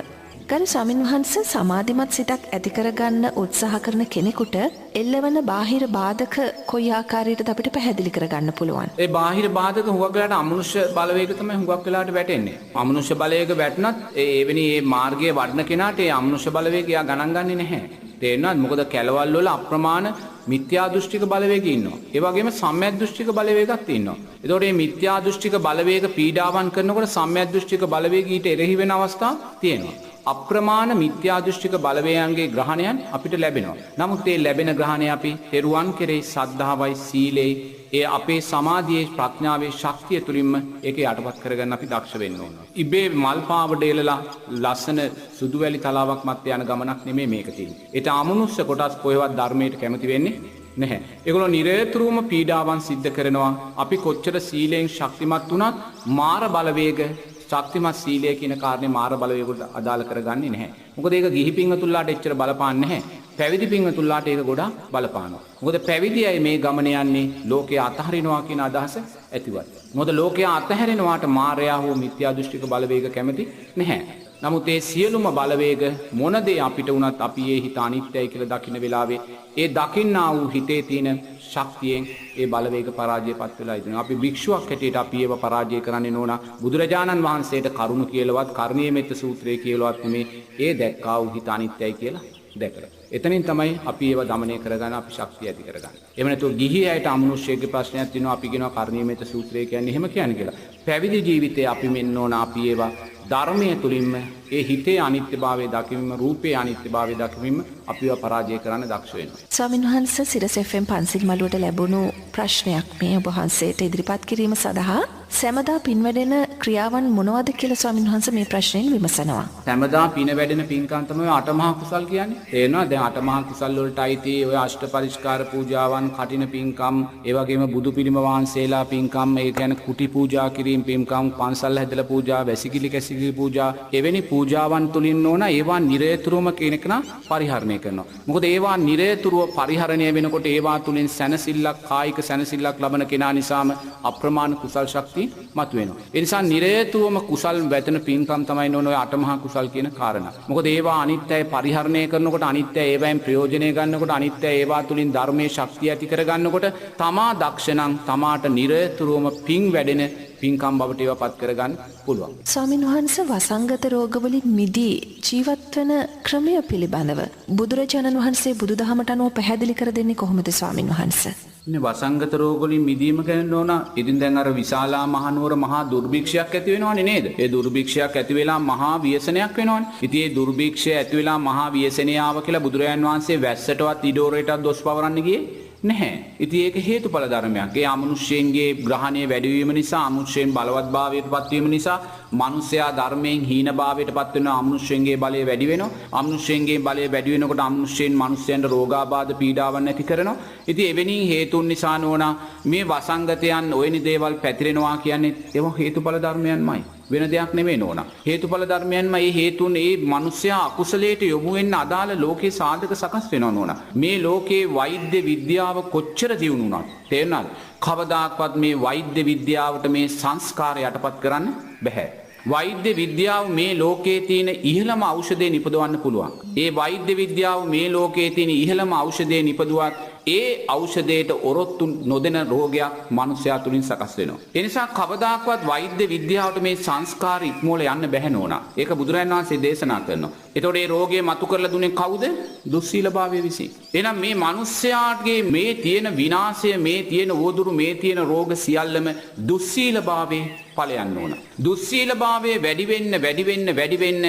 ගරු ස්වාමීන් වහන්සේ සමාධිමත් සිතක් ඇති කරගන්න උත්සාහ කරන කෙනෙකුට එල්ලවන බාහිර බාධක කොයි ආකාරයකටද අපිට පැහැදිලි කරගන්න පුළුවන්? ඒ බාහිර බාධක හුඟක් වෙලාට අමනුෂ්‍ය බලවේග තමයි හුඟක් වෙලාට වැටෙන්නේ. අමනුෂ්‍ය බලවේග වැටුණත් එවැනි මේ මාර්ගයේ වඩන කෙනාට ඒ අමනුෂ්‍ය බලවේගය ගණන් ගන්නේ නැහැ. තේරෙනවද? මොකද කැලවල් වල අප්‍රමාණ මිත්‍යා දෘෂ්ටික බලවේග ඉන්නවා. ඒ වගේම සම්‍යක් දෘෂ්ටික බලවේගත් ඉන්නවා. ඒතකොට මේ මිත්‍යා දෘෂ්ටික බලවේග පීඩාවන් කරනකොට සම්‍යක් දෘෂ්ටික බලවේග ඊට එරෙහි වෙන අවස්ථා තියෙනවා. අප්‍රමාණ මිත්‍යා දෘෂ්ටික බලවේගයන්ගේ ග්‍රහණයන් අපිට ලැබෙනවා. නමුත් මේ ලැබෙන ග්‍රහණය අපි තෙරුවන් කෙරෙහි සද්ධාවයි සීලෙයි ඒ අපේ සමාධියේ ප්‍රඥාවේ ශක්තිය තුලින්ම ඒක යටපත් කරගන්න අපි දක්ෂ වෙන්න ඕන. ඉබේ මල් පාවඩ එලලා ලස්සන සුදු වැලි තලාවක් මත යන ගමනක් නෙමෙයි මේක තියෙන්නේ. ඒට අමනුෂ්‍ය කොටස් කොහෙවත් ධර්මයට කැමති වෙන්නේ නැහැ. ඒගොල්ලෝ නිරතුරුවම පීඩාවන් සිද්ධ කරනවා. අපි කොච්චර සීලෙන් ශක්තිමත් වුණත් මාර බලවේග ශක්තිමත් සීලය කියන කාරණේ මාර බලවේගයට අදාළ කරගන්නේ නැහැ. මොකද ඒක ගිහි පින්වතුන්ලාට එච්චර බලපාන්නේ නැහැ. පැවිදි පින්වතුන්ලාට ඒක ගොඩාක් බලපානවා. මොකද පැවිදි අය මේ ගමන යන්නේ ලෝකයේ අතහරිනවා කියන අදහස ඇතිවත්. මොකද ලෝකයේ අතහැරෙනවාට මායя හෝ මිත්‍යා දෘෂ්ටික බලවේග කැමති නැහැ. නමුත් ඒ සියලුම බලවේග මොන දේ අපිට වුණත් අපි ඒ හිත අනිත්‍යයි කියලා දකින්න වෙලාවේ ඒ දකින්නා වූ හිතේ තියෙන ශක්තියෙන් ඒ බලවේග පරාජයපත් වෙලා ඉදිනවා. අපි භික්ෂුවක් හැටියට අපි ඒව පරාජය කරන්නේ නෝනා බුදුරජාණන් වහන්සේට කරුණ කියලාවත් කර්ණීය මෙත්ත සූත්‍රය කියලාවත් නෙමේ ඒ දැක්කා වූ හිත අනිත්‍යයි කියලා දැකලා. එතනින් තමයි අපි ඒව দমনය කරගන්න අපි ශක්තිය ඇති කරගන්න. එහෙම නැතුව ගිහි අයට අමනුෂ්‍යයේ ප්‍රශ්නයක් තියෙනවා අපි කියනවා කර්ණීය මෙත්ත සූත්‍රය කියන්නේ එහෙම කියන්නේ කියලා. පැවිදි ජීවිතේ අපි මෙන්න ඕන අපි ඒව ධර්මයේ තුලින්ම ඒ හිතේ අනිත්‍යභාවය දකිමින්ම රූපේ අනිත්‍යභාවය දකිමින්ම අපිව පරාජය කරන්න දක්ෂ වෙනවා. ස්වාමීන් වහන්සේ සිරස FM පන්සිල් මළුවට ලැබුණු ප්‍රශ්නයක් මේ ඔබ වහන්සේට ඉදිරිපත් කිරීම සඳහා සෑමදා පින් වැඩෙන ක්‍රියාවන් මොනවද කියලා ස්වාමීන් වහන්සේ මේ ප්‍රශ්නෙන් විමසනවා. සෑමදා පින වැඩෙන පින්කම් තමයි අටමහා කුසල් කියන්නේ. තේරෙනවද? දැන් අටමහා කුසල් වලට අයිති ඔය අෂ්ට පරිස්කාර පූජාවන්, කටින පින්කම්, ඒ වගේම බුදු පිළිම වහන්සේලා පින්කම්, ඒ කියන්නේ කුටි පූජා කිරීම පින්කම්, පන්සල් හැදලා පූජා, වැසිකිලි කැසිකිලි පූජා, එවැනි පූජාවන් තුලින් ඕන ඒවා නිරේතුරුවම කෙනෙක්නා පරිහරණය කරනවා. මොකද ඒවා නිරේතුරුව පරිහරණය වෙනකොට ඒවා තුලින් සැනසෙල්ලක්, කායික සැනසෙල්ලක් ලබන කෙනා නිසාම අප්‍රමාණ කුසල් ශක්තිය මතුවෙනවා. ඒ නිසා නිරේතුරුවම කුසල් වැටෙන පින්කම් තමයි නෝන ඔය අටමහා කුසල් කියන කාරණා. මොකද ඒවා අනිත්‍යයි පරිහරණය කරනකොට අනිත්‍යයි ඒවායින් ප්‍රයෝජනය ගන්නකොට අනිත්‍යයි ඒවා තුලින් ධර්මයේ ශක්තිය ඇති කර ගන්නකොට තමා දක්ෂණං තමාට නිරේතුරුවම පින් වැඩෙන පින්කම් බවට ඒවා පත් කරගන්න පුළුවන්. ස්වාමීන් වහන්සේ වසංගත රෝගවලින් මිදී ජීවත් වන ක්‍රමය පිළිබඳව බුදුරජාණන් වහන්සේ බුදුදහමට අනුව පැහැදිලි කර දෙන්නේ කොහොමද ස්වාමීන් වහන්සේ? මේ වසංගත රෝගවලින් මිදීම ගැන ඕන. ඉතින් දැන් අර විශාලා මහනුවර මහා දුර්භික්ෂයක් ඇති වෙනවනේ නේද? ඒ දුර්භික්ෂයක් ඇති වෙලා මහා ව්‍යසනයක් වෙනවනේ. ඉතින් ඒ දුර්භික්ෂය ඇති වෙලා මහා ව්‍යසනය ආව කියලා බුදුරජාන් වහන්සේ වැස්සටවත් ඉඩෝරයටවත් දොස් පවරන්න ගියේ නැහැ. ඉතින් ඒක හේතුඵල ධර්මයක්. ඒ අමනුෂ්‍යයන්ගේ ග්‍රහණය වැඩි වීම නිසා, අමනුෂ්‍යයන් බලවත්භාවයට පත් වීම නිසා, මනුෂ්‍යයා ධර්මයෙන් හීනභාවයට පත් වෙනවා. අමනුෂ්‍යයන්ගේ බලය වැඩි වෙනවා. අමනුෂ්‍යයන්ගේ බලය වැඩි වෙනකොට අමනුෂ්‍යයන් මනුෂ්‍යයන්ට රෝගාබාධ පීඩාවන් ඇති කරනවා. ඉතින් එවැනි හේතුන් නිසා නෝනා මේ වසංගතයන් ඔයනි දේවල් පැතිරෙනවා කියන්නේ ඒවා හේතුඵල ධර්මයන්මයි. වෙන දෙයක් නෙමෙයි නෝනා. හේතුඵල ධර්මයන්ම මේ හේතුන් මේ මිනිස්යා අකුසලයට යොමු වෙන්න අදාළ ලෝකේ සාධක සකස් වෙනවා නෝනා. මේ ලෝකේ වෛද්‍ය විද්‍යාව කොච්චර දියුණු වුණත් තේරෙනවද? කවදාකවත් මේ වෛද්‍ය විද්‍යාවට මේ සංස්කාරය යටපත් කරන්න බෑ. වෛද්‍ය විද්‍යාව මේ ලෝකයේ තියෙන ඉහළම ඖෂධය නිපදවන්න පුළුවන්. ඒ වෛද්‍ය විද්‍යාව මේ ලෝකයේ තියෙන ඉහළම ඖෂධය නිපදුවත් ඒ ඖෂධයට ඔරොත්තු නොදෙන රෝගයක් මනුස්සයා තුලින් සකස් වෙනවා. ඒ නිසා කවදාකවත් වෛද්‍ය විද්‍යාවට මේ සංස්කාර ඉක්මෝල යන්න බැහැ නෝනා. ඒක බුදුරජාණන් වහන්සේ දේශනා කරනවා. එතකොට මේ රෝගය මතු කරලා දුන්නේ කවුද? දුස්සීලභාවය විසින්. එහෙනම් මේ මනුස්සයාගේ මේ තියෙන විනාශය, මේ තියෙන උවදුරු, මේ තියෙන රෝග සියල්ලම දුස්සීලභාවයේ ඵලයන් ඕන. දුස්සීලභාවයේ වැඩි වෙන්න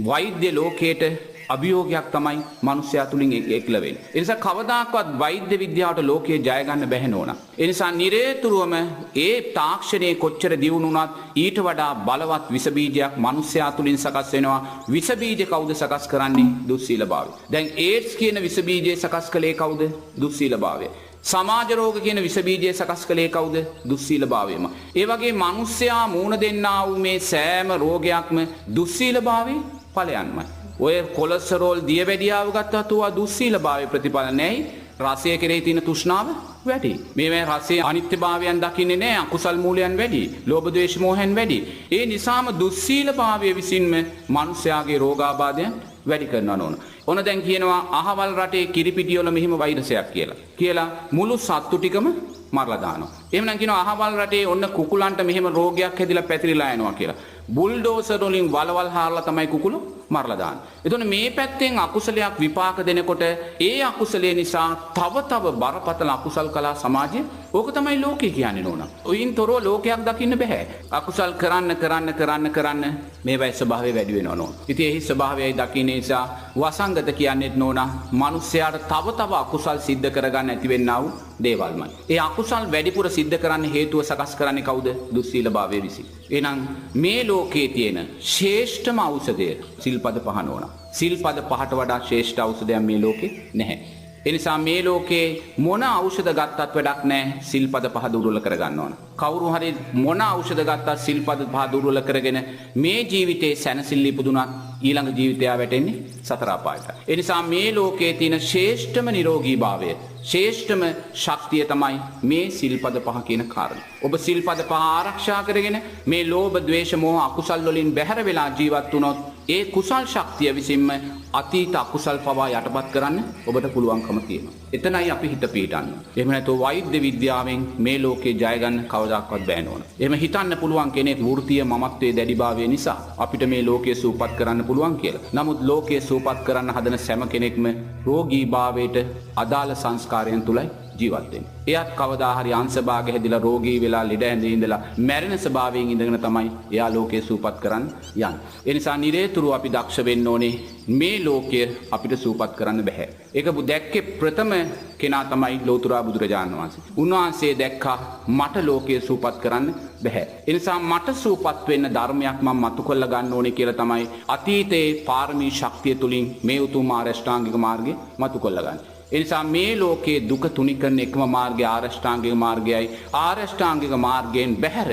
වෛද්‍ය ලෝකයට අභියෝගයක් තමයි මනුස්සයා තුලින් එක්ල වෙන්නේ. ඒ නිසා කවදාකවත් වෛද්‍ය විද්‍යාවට ලෝකයේ ජය ගන්න බැහැ නෝනා. ඒ නිසා නිරේතුරුවම ඒ තාක්ෂණයේ කොච්චර දියුණු වුණත් ඊට වඩා බලවත් විස බීජයක් මනුස්සයා තුලින් සකස් වෙනවා. විස බීජ කවුද සකස් කරන්නේ? දුස්සීලභාවය. දැන් ඒඩ්ස් කියන විස බීජය සකස් කළේ කවුද? දුස්සීලභාවය. සමාජ රෝග කියන විස බීජය සකස් කළේ කවුද? දුස්සීලභාවයම. ඒ වගේ මිනිස්සයා මූණ දෙන්නා වූ මේ සෑම රෝගයක්ම දුස්සීලභාවයේ ඵලයන්මයි. ඔය කොලෙස්ටරෝල් දියවැඩියාව ගත්තත් උවා දුස්සීලභාවයේ ප්‍රතිඵල නැයි. රසය කෙරෙහි තියෙන තෘෂ්ණාව වැඩි. මේ රසයේ අනිත්‍යභාවයන් දකින්නේ නැහැ. අකුසල් මූලයන් වැඩි. ලෝභ ද්වේෂ මෝහයන් වැඩි. ඒ නිසාම දුස්සීලභාවය විසින්ම මිනිස්යාගේ රෝගාබාධයන් වැඩි කරනවා නෝන. ඔන්න දැන් කියනවා අහවල් රටේ කිරිපිටි වල මෙහිම වෛරසයක් කියලා මුළු සත්තු ටිකම මරලා දානවා. එහෙමනම් කියනවා අහවල් රටේ ඔන්න කුකුලන්ට මෙහෙම රෝගයක් හැදිලා පැතිරිලා යනවා කියලා. බුල්ඩෝසර් වලින් වලවල් හාරලා තමයි කුකුළු මරලා දාන්නේ. එතකොට මේ පැත්තෙන් අකුසලයක් විපාක දෙනකොට ඒ අකුසලයේ නිසා තව බරපතල අකුසල් කළා සමාජයේ. ඕක තමයි ලෝකේ කියන්නේ නෝනා. ඔයින් තොරව ලෝකයක් දකින්න බෑ. අකුසල් කරන්න මේවයි ස්වභාවය වැඩි වෙනවා නෝනා. ඉතින් එහි ස්වභාවයයි දකින්න නිසා වසංගත කියන්නේත් නෝනා මිනිස්යාට තව අකුසල් සිද්ධ කරගන්න ඇති වෙන්නා වූ දේවල්මයි. ඒ අකුසල් වැඩිපුර සිද්ධ කරන්න හේතුව සකස් කරන්නේ කවුද? දුස්සීලභාවය විසින්. එහෙනම් මේ ලෝකයේ තියෙන ශ්‍රේෂ්ඨම ඖෂධය සිල්පද පහ නෝනා. සිල්පද පහට වඩා ශ්‍රේෂ්ඨ ඖෂධයක් මේ ලෝකේ නැහැ. ඒ නිසා මේ ලෝකේ මොන ඖෂධ ගත්තත් වැඩක් නැහැ සිල්පද පහ දුර්වල කරගන්න ඕන. කවුරු හරි මොන ඖෂධ ගත්තත් සිල්පද පහ දුර්වල කරගෙන මේ ජීවිතේ සැනසෙල්ල ඉපදුනත් ඊළඟ ජීවිතය වැටෙන්නේ සතර අපායට. ඒ නිසා මේ ලෝකයේ තියෙන ශ්‍රේෂ්ඨම නිරෝගීභාවය, ශ්‍රේෂ්ඨම ශක්තිය තමයි මේ සිල්පද පහ කියන කාරණා. ඔබ සිල්පද පහ ආරක්ෂා කරගෙන මේ ලෝභ, ද්වේෂ, මෝහ අකුසල් වලින් බැහැර වෙලා ජීවත් වුණොත් ඒ කුසල් ශක්තිය විසින්ම අතීත අකුසල් පවා යටපත් කරන්න ඔබට පුළුවන්කම තියෙනවා. එතනයි අපි හිත පිහිටන්න. එහෙම නැත්නම් වෛද්‍ය විද්‍යාවෙන් මේ ලෝකේ ජය ගන්න කවදාකවත් බෑ නෝන. එහෙම හිතන්න පුළුවන් කෙනෙක් වෘත්තීය මමත්වයේ දැඩිභාවය නිසා අපිට මේ ලෝකයේ සූපත් කරන්න පුළුවන් කියලා. නමුත් ලෝකයේ සූපත් කරන්න හදන සෑම කෙනෙක්ම රෝගීභාවයට අදාළ සංස්කාරයන් තුලයි ජීවත් වෙන්නේ. එයත් කවදා හරි අංශභාග හැදිලා රෝගී වෙලා ලෙඩ ඇඳේ ඉඳලා මැරෙන ස්වභාවයෙන් ඉඳගෙන තමයි එයා ලෝකයේ සූපත් කරන්න යන්නේ. ඒ නිසා නිරේතුරු අපි දක්ෂ වෙන්න ඕනේ මේ ලෝකය අපිට සූපත් කරන්න බෑ. ඒක දැක්කේ ප්‍රථම කෙනා තමයි ලෝතුරා බුදුරජාණන් වහන්සේ. උන්වහන්සේ දැක්කා මට ලෝකයේ සූපත් කරන්න බෑ. ඒ නිසා මට සූපත් වෙන්න ධර්මයක් මම මතු කරලා ගන්න ඕනේ කියලා තමයි අතීතයේ පාරමී ශක්තිය තුලින් මේ උතුම් ආරෂ්ඨාංගික මාර්ගය මතු කරලා ගන්නේ. එනිසා මේ ලෝකයේ දුක තුනී කරන එකම මාර්ගය ආරෂ්ඨාංගික මාර්ගයයි. ආරෂ්ඨාංගික මාර්ගයෙන් බැහැර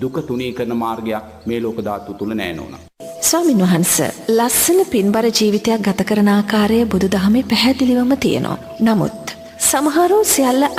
දුක තුනී කරන මාර්ගයක් මේ ලෝක ධාතු තුල නැහැ නෝනා. ස්වාමින් වහන්සේ ලස්සන පින්බර ජීවිතයක් ගත කරන ආකාරය බුදුදහමේ පැහැදිලිවම තියෙනවා. නමුත් සමහරව සියල්ල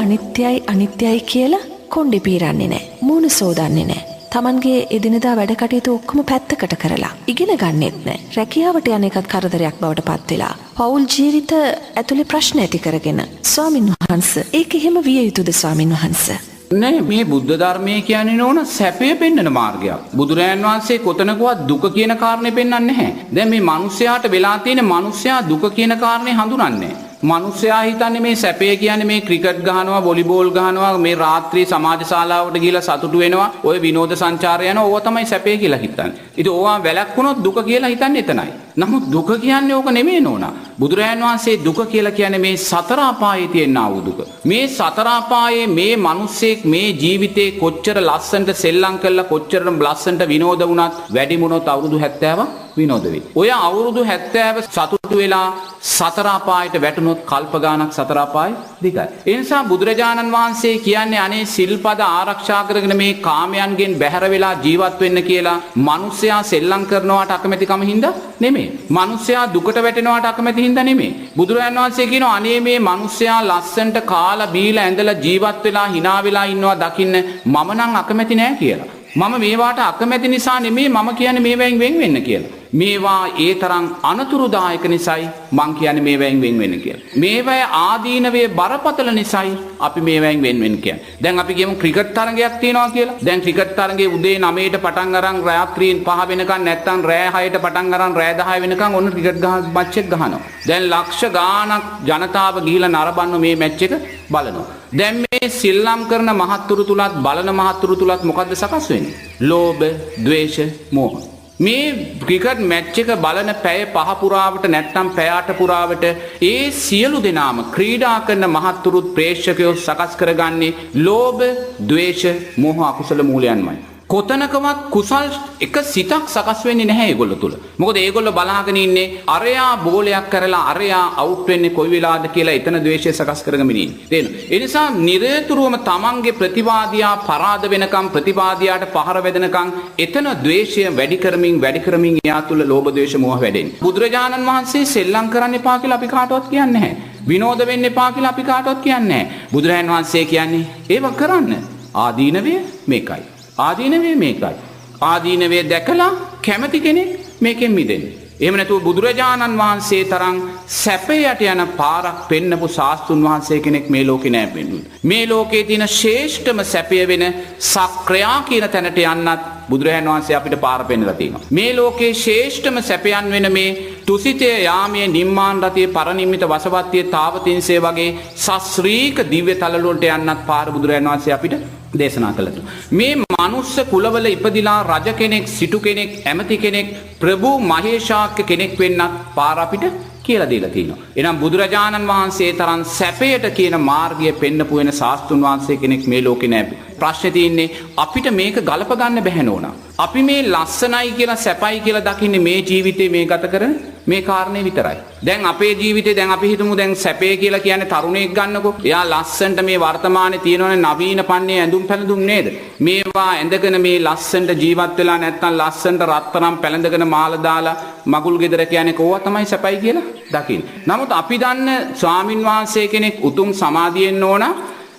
අනිත්‍යයි කියලා කොණ්ඩේ පීරන්නේ නැහැ. මූණ සෝදන්නේ නැහැ. තමන්ගේ එදිනදා වැඩ කටයුතු ඔක්කොම පැත්තකට කරලා ඉගෙන ගන්නෙත් නැහැ. රැකියාවට යන එකත් කරදරයක් බවට පත් වෙලා පෞල් ජීවිත ඇතුලේ ප්‍රශ්න ඇති කරගෙන ස්වාමින් වහන්සේ ඒක එහෙම විය යුතුද ස්වාමින් වහන්සේ? නෑ මේ බුද්ධ ධර්මයේ කියන්නේ නෝන සැපය පෙන්වන මාර්ගයක්. බුදුරජාන් වහන්සේ කොතනකවත් දුක කියන කාරණේ පෙන්වන්නේ නැහැ. දැන් මේ මිනිස්යාට වෙලා තියෙන මිනිස්යා දුක කියන කාරණේ හඳුනන්නේ නැහැ. මිනිස්සයා හිතන්නේ මේ සැපේ කියන්නේ මේ ක්‍රිකට් ගහනවා, වොලිබෝල් ගහනවා, මේ රාත්‍රී සමාජ ශාලාවට ගිහිලා සතුටු වෙනවා, ඔය විනෝද සංචාරය යනවා, ඕවා තමයි සැපේ කියලා හිතන්නේ. ඉතින් ඕවා වැළැක්වුණොත් දුක කියලා හිතන්නේ එතනයි. නමුත් දුක කියන්නේ ඕක නෙමෙයි නෝනා. බුදුරජාණන් වහන්සේ දුක කියලා කියන්නේ මේ සතර අපායේ තියෙනා වූ දුක. මේ සතර අපායේ මේ මිනිස්සෙක් මේ ජීවිතේ කොච්චර ලස්සනට සෙල්ලම් කළා, කොච්චර ලස්සනට විනෝද වුණත් වැඩි මොනොත් අවුරුදු 70ක් විනෝද වෙයි. ඔය අවුරුදු 70 සතුටු වෙලා සතර අපායට වැටුණොත් වැටුණොත් කල්ප ගානක් සතර අපාය දිගයි. ඒ නිසා බුදුරජාණන් වහන්සේ කියන්නේ අනේ සිල්පද ආරක්ෂා කරගෙන මේ කාමයන්ගෙන් බැහැර වෙලා ජීවත් වෙන්න කියලා මිනිස්සයා සෙල්ලම් කරනවාට අකමැතිකම හින්දා නෙමෙයි. මිනිස්සයා දුකට වැටෙනවාට අකමැති හින්දා නෙමෙයි. බුදුරජාණන් වහන්සේ කියනවා අනේ මේ මිනිස්සයා ලස්සන්ට කාලා බීලා ඇඳලා ජීවත් වෙලා hina වෙලා ඉන්නවා දකින්න මම නම් අකමැති නෑ කියලා. මම මේවාට අකමැති නිසා නෙමෙයි මම කියන්නේ මේවෙන් වෙන් වෙන්න කියලා. මේවා ඒ තරම් අනතුරුදායක නිසායි මං කියන්නේ මේවෙන් වෙන් වෙන්න කියලා. මේවැය ආදීනවේ බරපතල නිසායි අපි මේවෙන් වෙන් වෙන්න කියන්නේ. දැන් අපි කියමු ක්‍රිකට් තරගයක් තියෙනවා කියලා. දැන් ක්‍රිකට් තරගයේ උදේ 9ට පටන් අරන් රාත්‍රියේ 5 වෙනකන් නැත්තම් රෑ 6ට පටන් අරන් රෑ 10 වෙනකන් ඔන්න ක්‍රිකට් මැච් එක ගහනවා. දැන් ලක්ෂ ගාණක් ජනතාව ගිහිලා නරඹන්න මේ මැච් එක බලනවා. දැන් මේ සිල්ලම් කරන මහත්තුරු තුලත් බලන මහත්තුරු තුලත් මොකද්ද සකස් වෙන්නේ? ලෝභ, ද්වේෂ, මෝහ. මේ ක්‍රිකට් මැච් එක බලන පැය 5 පුරාවට නැත්නම් පැය 8 පුරාවට ඒ සියලු දෙනාම ක්‍රීඩා කරන මහත්තුරුත් ප්‍රේක්ෂකයෝ සකස් කරගන්නේ ලෝභ, ද්වේෂ, මෝහ අකුසල මූලයන්මයි. කොතනකවත් කුසල් එක සිතක් සකස් වෙන්නේ නැහැ ඒගොල්ලෝ තුල. මොකද ඒගොල්ලෝ බලාගෙන ඉන්නේ අරයා බෝලයක් කරලා අරයා අවුට් වෙන්නේ කොයි වෙලාවද කියලා එතන ද්වේෂය සකස් කරගෙන ඉන්නේ. තේරෙනවද? ඒ නිසා නිරතුරුවම තමන්ගේ ප්‍රතිවාදියා පරාද වෙනකම් ප්‍රතිවාදියාට පහර වැදෙනකම් එතන ද්වේෂය වැඩි කරමින් එයා තුල ලෝභ ද්වේෂ මෝහ වැඩෙන්නේ. බුදුරජාණන් වහන්සේ සෙල්ලම් කරන්න එපා කියලා අපි කාටවත් කියන්නේ නැහැ. විනෝද වෙන්න එපා කියලා අපි කාටවත් කියන්නේ නැහැ. බුදුරජාණන් වහන්සේ කියන්නේ ඒව කරන්න. ආදීනවය මේකයි. ආදීනවේ මේකයි. ආදීනවේ දැකලා කැමති කෙනෙක් මේකෙන් මිදෙන්න. එහෙම නැතුව බුදුරජාණන් වහන්සේ තරම් සැපයට යන පාරක් පෙන්නපු ශාස්ත්‍රුන් වහන්සේ කෙනෙක් මේ ලෝකේ නෑ වෙන්නේ. මේ ලෝකේ තියෙන ශ්‍රේෂ්ඨම සැපය වෙන සක්‍රියා කියන තැනට යන්නත් බුදුරජාණන් වහන්සේ අපිට පාර පෙන්නලා තියෙනවා. මේ ලෝකේ ශ්‍රේෂ්ඨම සැපයන් වෙන මේ තුසිතේ යාමයේ නිම්මාන රතියේ පරිනිම්මිත වසවත්තියේ තාවතින්සේ වගේ ශාස්ත්‍රීක දිව්‍ය තල වලට යන්නත් පාර බුදුරජාණන් වහන්සේ අපිට දේශනා කළා. මේ මනුස්ස කුලවල ඉපදිලා රජ කෙනෙක්, සිටු කෙනෙක්, ඇමති කෙනෙක්, ප්‍රභූ මහේශාක්‍ය කෙනෙක් වෙන්නත් පාර අපිට කියලා දීලා තියෙනවා. එහෙනම් බුදුරජාණන් වහන්සේ තරම් සැපයට කියන මාර්ගය පෙන්නපු වෙන ශාස්ත්‍රුන් වහන්සේ කෙනෙක් මේ ලෝකේ නැහැ. ප්‍රශ්නේ තියෙන්නේ අපිට මේක ගලප ගන්න බැහැ නෝනා. අපි මේ ලස්සනයි කියලා සැපයි කියලා දකින්නේ මේ ජීවිතේ මේ ගත කරන මේ කාරණේ විතරයි. දැන් අපේ ජීවිතේ දැන් අපි හිතමු දැන් සැපේ කියලා කියන්නේ තරුණයෙක් ගන්නකො. එයා ලස්සනට මේ වර්තමානයේ තියෙනවනේ නවීන පන්නේ ඇඳුම් පැළඳුම් නේද? මේවා ඇඳගෙන මේ ලස්සනට ජීවත් වෙලා නැත්නම් ලස්සනට රත්තරන් පැළඳගෙන මාල දාලා මගුල් ගෙදර කියන්නේ කොහොම තමයි සැපයි කියලා දකින්න. නමුත් අපි දන්න ස්වාමින් වහන්සේ කෙනෙක් උතුම් සමාධියෙන් ඕන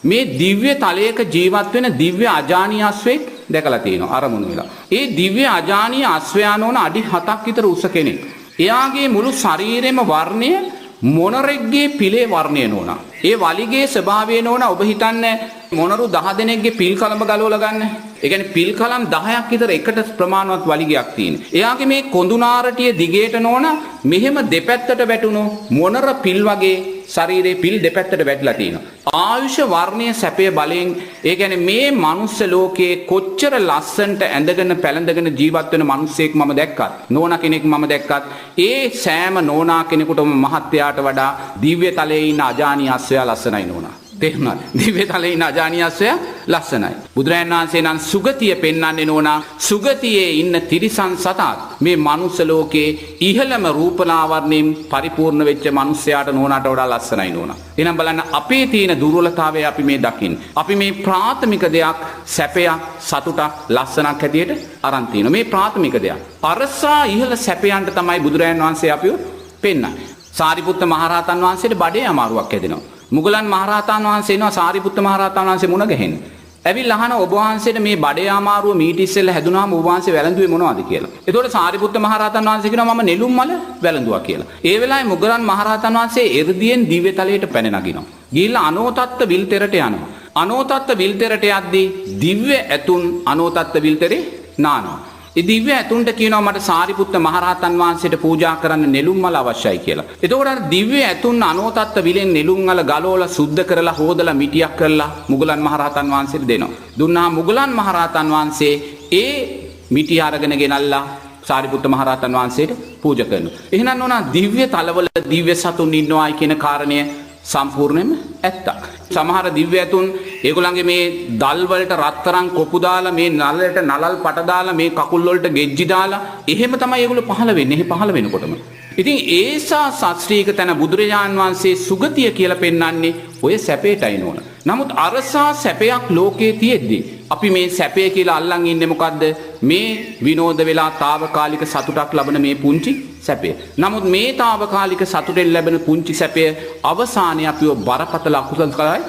මේ දිව්‍ය තලයක ජීවත් වෙන දිව්‍ය අජානීය අස්වෙක් දැකලා තියෙනවා අරමුණු වෙලා. ඒ දිව්‍ය අජානීය අස්වැයන් ඕන අඩි 7ක් විතර උස කෙනෙක්. එයාගේ මුළු ශරීරෙම වර්ණය මොනරෙක්ගේ පිලේ වර්ණය නෝනා. ඒ වලිගේ ස්වභාවය නෝනා ඔබ හිතන්නේ මොනරු 10 දෙනෙක්ගේ පිල් කලඹ ගලවලා ගන්න. ඒ කියන්නේ පිල් කලම් 10ක් විතර එකට ප්‍රමාණවත් වලිගයක් තියෙන. එයාගේ මේ කොඳුනාරටිය දිගේට නෝනා මෙහෙම දෙපැත්තට වැටුණු මොනර පිල් වගේ ශරීරයේ පිල් දෙපැත්තට වැටිලා තියෙනවා. ආයුෂ වර්ණීය සැපය බලෙන් ඒ කියන්නේ මේ මනුස්ස ලෝකයේ කොච්චර ලස්සනට ඇඳගෙන පැළඳගෙන ජීවත් වෙන මිනිස්සෙක් මම දැක්කත් නෝනා කෙනෙක් මම දැක්කත් ඒ සෑම නෝනා කෙනෙකුටම මහත්යාට වඩා දිව්‍ය තලයේ ඉන්න අජානීය අස්සයා ලස්සනයි නෝනා. තේරුණාද? දිව්‍ය තලයේ ඉන්න අජානීය අස්සයා ලස්සනයි. බුදුරජාණන් වහන්සේ නම් සුගතිය පෙන්වන්නේ නෝනා සුගතියේ ඉන්න තිරිසන් සතාත් මේ මනුස්ස ලෝකයේ ඉහළම රූපලාවර්ණයෙන් පරිපූර්ණ වෙච්ච මිනිස්යාට නෝනාට වඩා ලස්සනයි නෝනා. එහෙනම් බලන්න අපේ තියෙන දුර්වලතාවය අපි මේ දකින්න. අපි මේ ප්‍රාථමික දෙයක් සැපයක් සතුටක් ලස්සනක් හැටියට අරන් තියෙනවා. මේ ප්‍රාථමික දෙයක්. අරසා ඉහළ සැපයන්ට තමයි බුදුරජාණන් වහන්සේ අපිව පෙන්වන්නේ. සාරිපුත්ත මහරහතන් වහන්සේට බඩේ අමාරුවක් හැදෙනවා. මුගලන් මහරහතන් වහන්සේ එනවා සාරිපුත්ත මහරහතන් වහන්සේ මුණ ගැහෙන්න. ඇවිල්ලා අහන ඔබ වහන්සේට මේ බඩේ අමාරුව මීට ඉස්සෙල්ලා හැදුනාම ඔබ වහන්සේ වැළඳුවේ මොනවද කියලා. එතකොට සාරිපුත්ත මහරහතන් වහන්සේ කියනවා මම නෙළුම් මල වැළඳුවා කියලා. ඒ වෙලාවේ මුගලන් මහරහතන් වහන්සේ එර්දියෙන් දිව්‍ය තලයට පැන නගිනවා. ගිහිල්ලා අනෝතත්ත විල්තෙරට යනවා. අනෝතත්ත විල්තෙරට යද්දී දිව්‍ය ඇතුන් අනෝතත්ත විල්තරේ නානවා. ඒ දිව්‍ය ඇතුන්ට කියනවා මට සාරිපුත්ත මහරහතන් වහන්සේට පූජා කරන්න නෙළුම් මල අවශ්‍යයි කියලා. එතකොට අර දිව්‍ය ඇතුන් අනෝතත්ත විලෙන් නෙළුම් මල ගලවලා සුද්ධ කරලා හොදලා මිටියක් කරලා මුගලන් මහරහතන් වහන්සේට දෙනවා. දුන්නා මුගලන් මහරහතන් වහන්සේ ඒ මිටිය අරගෙන ගෙනල්ලා සාරිපුත්ත මහරහතන් වහන්සේට පූජා කරනවා. එහෙනම් නෝනා දිව්‍ය තලවල දිව්‍ය සතුන් ඉන්නවායි කියන කාරණය සම්පූර්ණයෙන්ම ඇත්තක්. සමහර දිව්‍ය ඇතුන් ඒගොල්ලන්ගේ මේ දල් වලට රත්තරන් කොපු දාලා මේ නලලට නලල් පට දාලා මේ කකුල් වලට ගෙජ්ජි දාලා එහෙම තමයි ඒගොල්ලෝ පහළ වෙන්නේ. එහෙ පහළ වෙනකොටම ඉතින් ඒසා ශාස්ත්‍රීය තැන බුදුරජාන් වහන්සේ සුගතිය කියලා පෙන්වන්නේ ඔය සැපේටයි නෝන. නමුත් අරසා සැපයක් ලෝකේ තියෙද්දි අපි මේ සැපය කියලා අල්ලන් ඉන්නේ මොකද්ද? මේ විනෝද වෙලා తాවකාලික සතුටක් ලබන මේ පුංචි සැපය. නමුත් මේ తాවකාලික සතුටෙන් ලැබෙන පුංචි සැපය අවසානයේ අපිව බරපතල අකුසල කරයි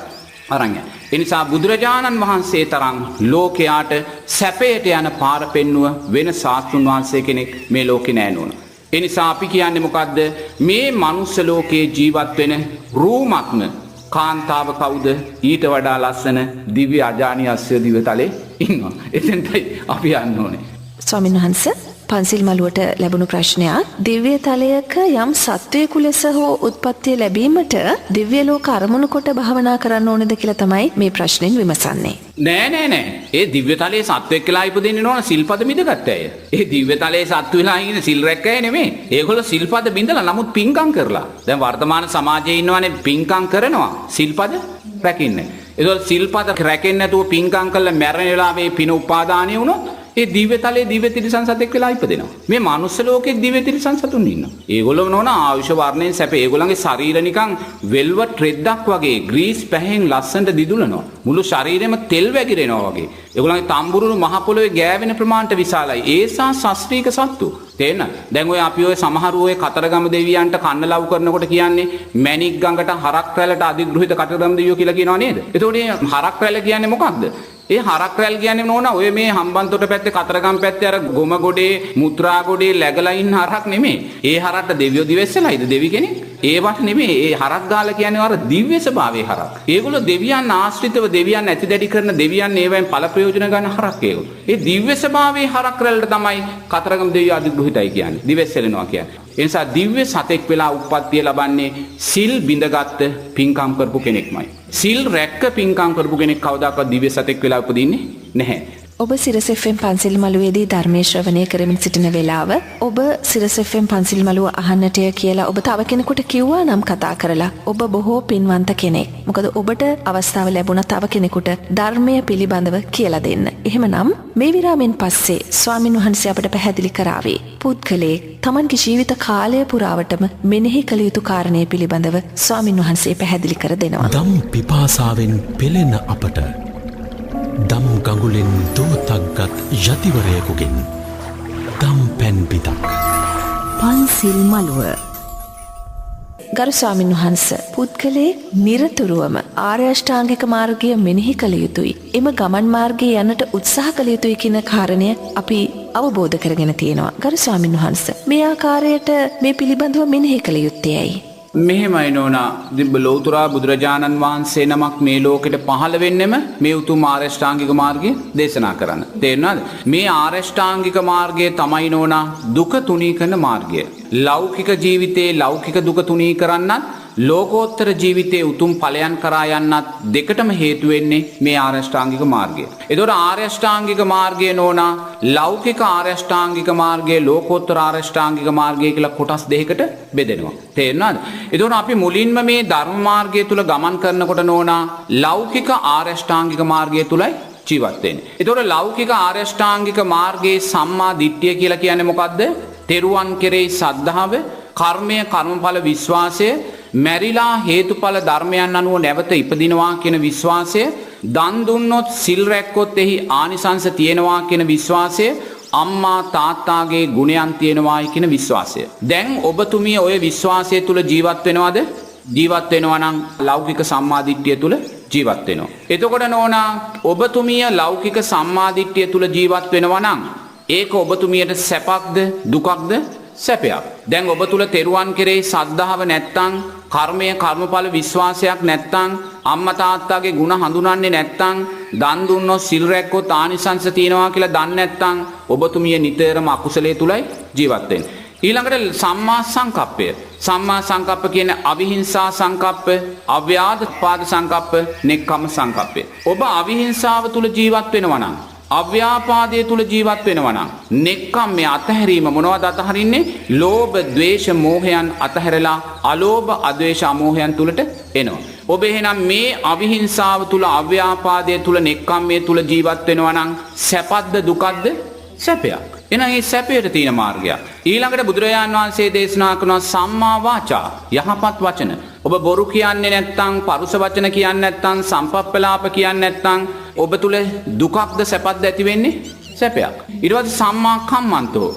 අරන් යනවා. ඒ නිසා බුදුරජාණන් වහන්සේ තරම් ලෝකයාට සැපයට යන පාර පෙන්නුව වෙන ශාස්ත්‍රුන් වහන්සේ කෙනෙක් මේ ලෝකේ නෑ නෝන. ඒ නිසා අපි කියන්නේ මොකද්ද? මේ මනුස්ස ලෝකේ ජීවත් වෙන රූමත්ම කාන්තාව කවුද? ඊට වඩා ලස්සන දිව්‍ය අජානීය අස්ය දිවතලේ ඉන්නවා. එතෙන්ටයි අපි යන්න ඕනේ. ස්වාමීන් වහන්සේ පන්සිල් මළුවට ලැබුණු ප්‍රශ්නයක් දිව්‍ය තලයක යම් සත්වයෙකු ලෙස හෝ උත්පත්තිය ලැබීමට දිව්‍ය ලෝක අරමුණු කොට භාවනා කරන්න ඕනේද කියලා තමයි මේ ප්‍රශ්නෙන් විමසන්නේ. නෑ. ඒ දිව්‍ය තලයේ සත්වෙක් කියලා ඉපදෙන්නේ නෝන සිල්පද බිඳගත්ත අය. ඒ දිව්‍ය තලයේ සත්තු වෙලා ඉන්නේ සිල් රැක්ක අය නෙමෙයි. ඒගොල්ලෝ සිල්පද බිඳලා නමුත් පින්කම් කරලා. දැන් වර්තමාන සමාජයේ ඉන්නවනේ පින්කම් කරනවා සිල්පද රැකින්නේ. ඒකෝ සිල්පද රැකෙන්නේ නැතුව පින්කම් කරලා මැරෙන වෙලාවේ පින උපාදානිය වුණොත් ඒ දිව්‍ය තලයේ දිව්‍ය තිරිසන් සතෙක් වෙලා ඉපදෙනවා. මේ මනුස්ස ලෝකේ දිව්‍ය තිරිසන් සතුන් ඉන්නවා. ඒගොල්ලෝ නෝන ආයුෂ වර්ණයෙන් සැප. ඒගොල්ලන්ගේ ශරීර නිකන් වෙල්වට් රෙද්දක් වගේ ග්‍රීස් පැහෙන් ලස්සනට දිදුලනවා. මුළු ශරීරෙම තෙල් වැగిරෙනවා වගේ. ඒගොල්ලන්ගේ තම්බුරුණු මහ පොළොවේ ගෑවෙන ප්‍රමාණයට විශාලයි. ඒසා ශාස්ත්‍රීය සත්තු. තේන්න. දැන් ඔය අපි ඔය සමහර ඔය කතරගම දෙවියන්ට කන්න ලව් කරනකොට කියන්නේ මැණික් ගඟට හරක් රැල්ලට අධිග්‍රහිත කතරගම දෙවියෝ කියලා කියනවා නේද? එතකොට මේ හරක් රැල්ල කියන්නේ මොකක්ද? ඒ හරක් රැල් කියන්නේ නෝන ඔය මේ හම්බන්තොට පැත්තේ කතරගම් පැත්තේ අර ගොම ගොඩේ මුත්‍රා ගොඩේ läගලා ඉන්න හරක් නෙමෙයි. ඒ හරක්ට දෙවියෝ දිවෙස්සලායිද දෙවි කෙනෙක්? ඒවට නෙමෙයි. ඒ හරක් ගාලා කියන්නේ අර දිව්‍ය ස්වභාවයේ හරක්. ඒගොල්ලෝ දෙවියන් ආශ්‍රිතව දෙවියන් ඇති දැඩි කරන දෙවියන් ඒවෙන් ඵල ප්‍රයෝජන ගන්න හරක් ඒගොල්ලෝ. ඒ දිව්‍ය ස්වභාවයේ හරක් රැල්ලට තමයි කතරගම දෙවියෝ අධිග්‍රහිතයි කියන්නේ. දිවෙස්සලනවා කියන්නේ. ඒ නිසා දිව්‍ය සතෙක් වෙලා උප්පත්තිය ලබන්නේ සිල් බිඳගත් පින්කම් කරපු කෙනෙක්මයි. සිල් රැක්ක පින්කම් කරපු කෙනෙක් කවදාකවත් දිව්‍ය සතෙක් වෙලා උපදින්නේ නැහැ. ඔබ සිරස FM පන්සිල් මළුවේදී ධර්මයේ ශ්‍රවණය කරමින් සිටින වෙලාව ඔබ සිරස FM පන්සිල් මළුව අහන්නටය කියලා ඔබ තව කෙනෙකුට කිව්වා නම් කතා කරලා ඔබ බොහෝ පින්වන්ත කෙනෙක්. මොකද ඔබට අවස්ථාව ලැබුණා තව කෙනෙකුට ධර්මය පිළිබඳව කියලා දෙන්න. එහෙමනම් මේ විරාමෙන් පස්සේ ස්වාමින් වහන්සේ අපට පැහැදිලි කරාවේ පුද්ගලයෙක් තමන්ගේ ජීවිත කාලය පුරාවටම මෙනෙහි කළ යුතු කාරණේ පිළිබඳව ස්වාමින් වහන්සේ පැහැදිලි කර දෙනවා. දම් පිපාසාවෙන් පෙළෙන අපට දම් ගඟුලෙන් දෝතක්ගත් යතිවරයකුගෙන් දම් පැන් පිතක් පන්සිල් මළුව ගරු ස්වාමින් වහන්ස පුද්ගලයෙක් නිරතුරුවම ආර්ය අෂ්ටාංගික මාර්ගය මෙනෙහි කළ යුතුයි. එම ගමන් මාර්ගයේ යන්නට උත්සාහ කළ යුතුයි කියන කාරණය අපි අවබෝධ කරගෙන තියෙනවා. ගරු ස්වාමින් වහන්ස මේ ආකාරයට මේ පිළිබඳව මෙනෙහි කළ යුත්තේයි. මෙහෙමයි නෝනා දිබ්බ ලෝතුරා බුදුරජාණන් වහන්සේ නමක් මේ ලෝකෙට පහළ වෙන්නෙම මේ උතුම් ආරෂ්ඨාංගික මාර්ගය දේශනා කරන්න. තේරුණාද? මේ ආරෂ්ඨාංගික මාර්ගය තමයි නෝනා දුක තුනී කරන මාර්ගය. ලෞකික ජීවිතේ ලෞකික දුක තුනී කරන්නත් ලෝකෝත්තර ජීවිතයේ උතුම් ඵලයන් කරා යන්නත් දෙකටම හේතු වෙන්නේ මේ ආරෂ්ඨාංගික මාර්ගය. ඒතකොට ආරෂ්ඨාංගික මාර්ගය නෝනා ලෞකික ආරෂ්ඨාංගික මාර්ගය ලෝකෝත්තර ආරෂ්ඨාංගික මාර්ගය කියලා කොටස් දෙකකට බෙදෙනවා. තේරුණාද? ඒතකොට අපි මුලින්ම මේ ධර්ම මාර්ගය තුල ගමන් කරනකොට නෝනා ලෞකික ආරෂ්ඨාංගික මාර්ගය තුලයි ජීවත් වෙන්නේ. ඒතකොට ලෞකික ආරෂ්ඨාංගික මාර්ගයේ සම්මා දිට්ඨිය කියලා කියන්නේ මොකද්ද? තෙරුවන් කෙරෙහි සද්ධාව, කර්මය, කර්මඵල විශ්වාසය, මැරිලා හේතුඵල ධර්මයන් අනුව නැවත ඉපදිනවා කියන විශ්වාසය, දන් දුන්නොත් සිල් රැක්කොත් එහි ආනිසංස තියෙනවා කියන විශ්වාසය, අම්මා තාත්තාගේ ගුණයන් තියෙනවායි කියන විශ්වාසය. දැන් ඔබතුමිය ඔය විශ්වාසය තුල ජීවත් වෙනවද? ජීවත් වෙනවා නම් ලෞකික සම්මාදිට්ඨිය තුල ජීවත් වෙනවා. එතකොට නෝනා ඔබතුමිය ලෞකික සම්මාදිට්ඨිය තුල ජීවත් වෙනවා නම් ඒක ඔබතුමියට සැපක්ද දුකක්ද? සැපයක්. දැන් ඔබ තුල තෙරුවන් කෙරෙහි සද්ධාව නැත්තම්, කර්මය කර්මඵල විශ්වාසයක් නැත්තම්, අම්මා තාත්තාගේ ගුණ හඳුනන්නේ නැත්තම්, දන් දුන්නොත් සිල් රැක්කොත් ආනිසංස තියනවා කියලා දන්නේ නැත්තම් ඔබතුමිය නිතරම අකුසලයේ තුලයි ජීවත් වෙන්නේ. ඊළඟට සම්මා සංකප්පය. සම්මා සංකප්ප කියන්නේ අවිහිංසා සංකප්ප, අව්‍යාපාද සංකප්ප, නෙක්ඛම්ම සංකප්පය. ඔබ අවිහිංසාව තුල ජීවත් වෙනවා නම්, අව්‍යාපාදයේ තුල ජීවත් වෙනවා නම්, නෙක්ඛම්මයේ අතහැරීම මොනවද අතහරින්නේ? ලෝභ, ද්වේෂ, මෝහයන් අතහැරලා අලෝභ, අද්වේෂ, අමෝහයන් තුලට එනවා. ඔබ එහෙනම් මේ අවිහිංසාව තුල, අව්‍යාපාදයේ තුල, නෙක්ඛම්මයේ තුල ජීවත් වෙනවා නම් සැපද්ද දුකද්ද? සැපයක්. එහෙනම් මේ සැපයට තියෙන මාර්ගයක්. ඊළඟට බුදුරජාණන් වහන්සේ දේශනා කරන සම්මා වාචා යහපත් වචන. ඔබ බොරු කියන්නේ නැත්නම්, පරුස වචන කියන්නේ නැත්නම්, සම්පප්පලාප කියන්නේ නැත්නම් ඔබ තුල දුකක්ද සැපක්ද ඇති වෙන්නේ? සැපයක්. ඊට පස්සේ සම්මා කම්මන්තෝ.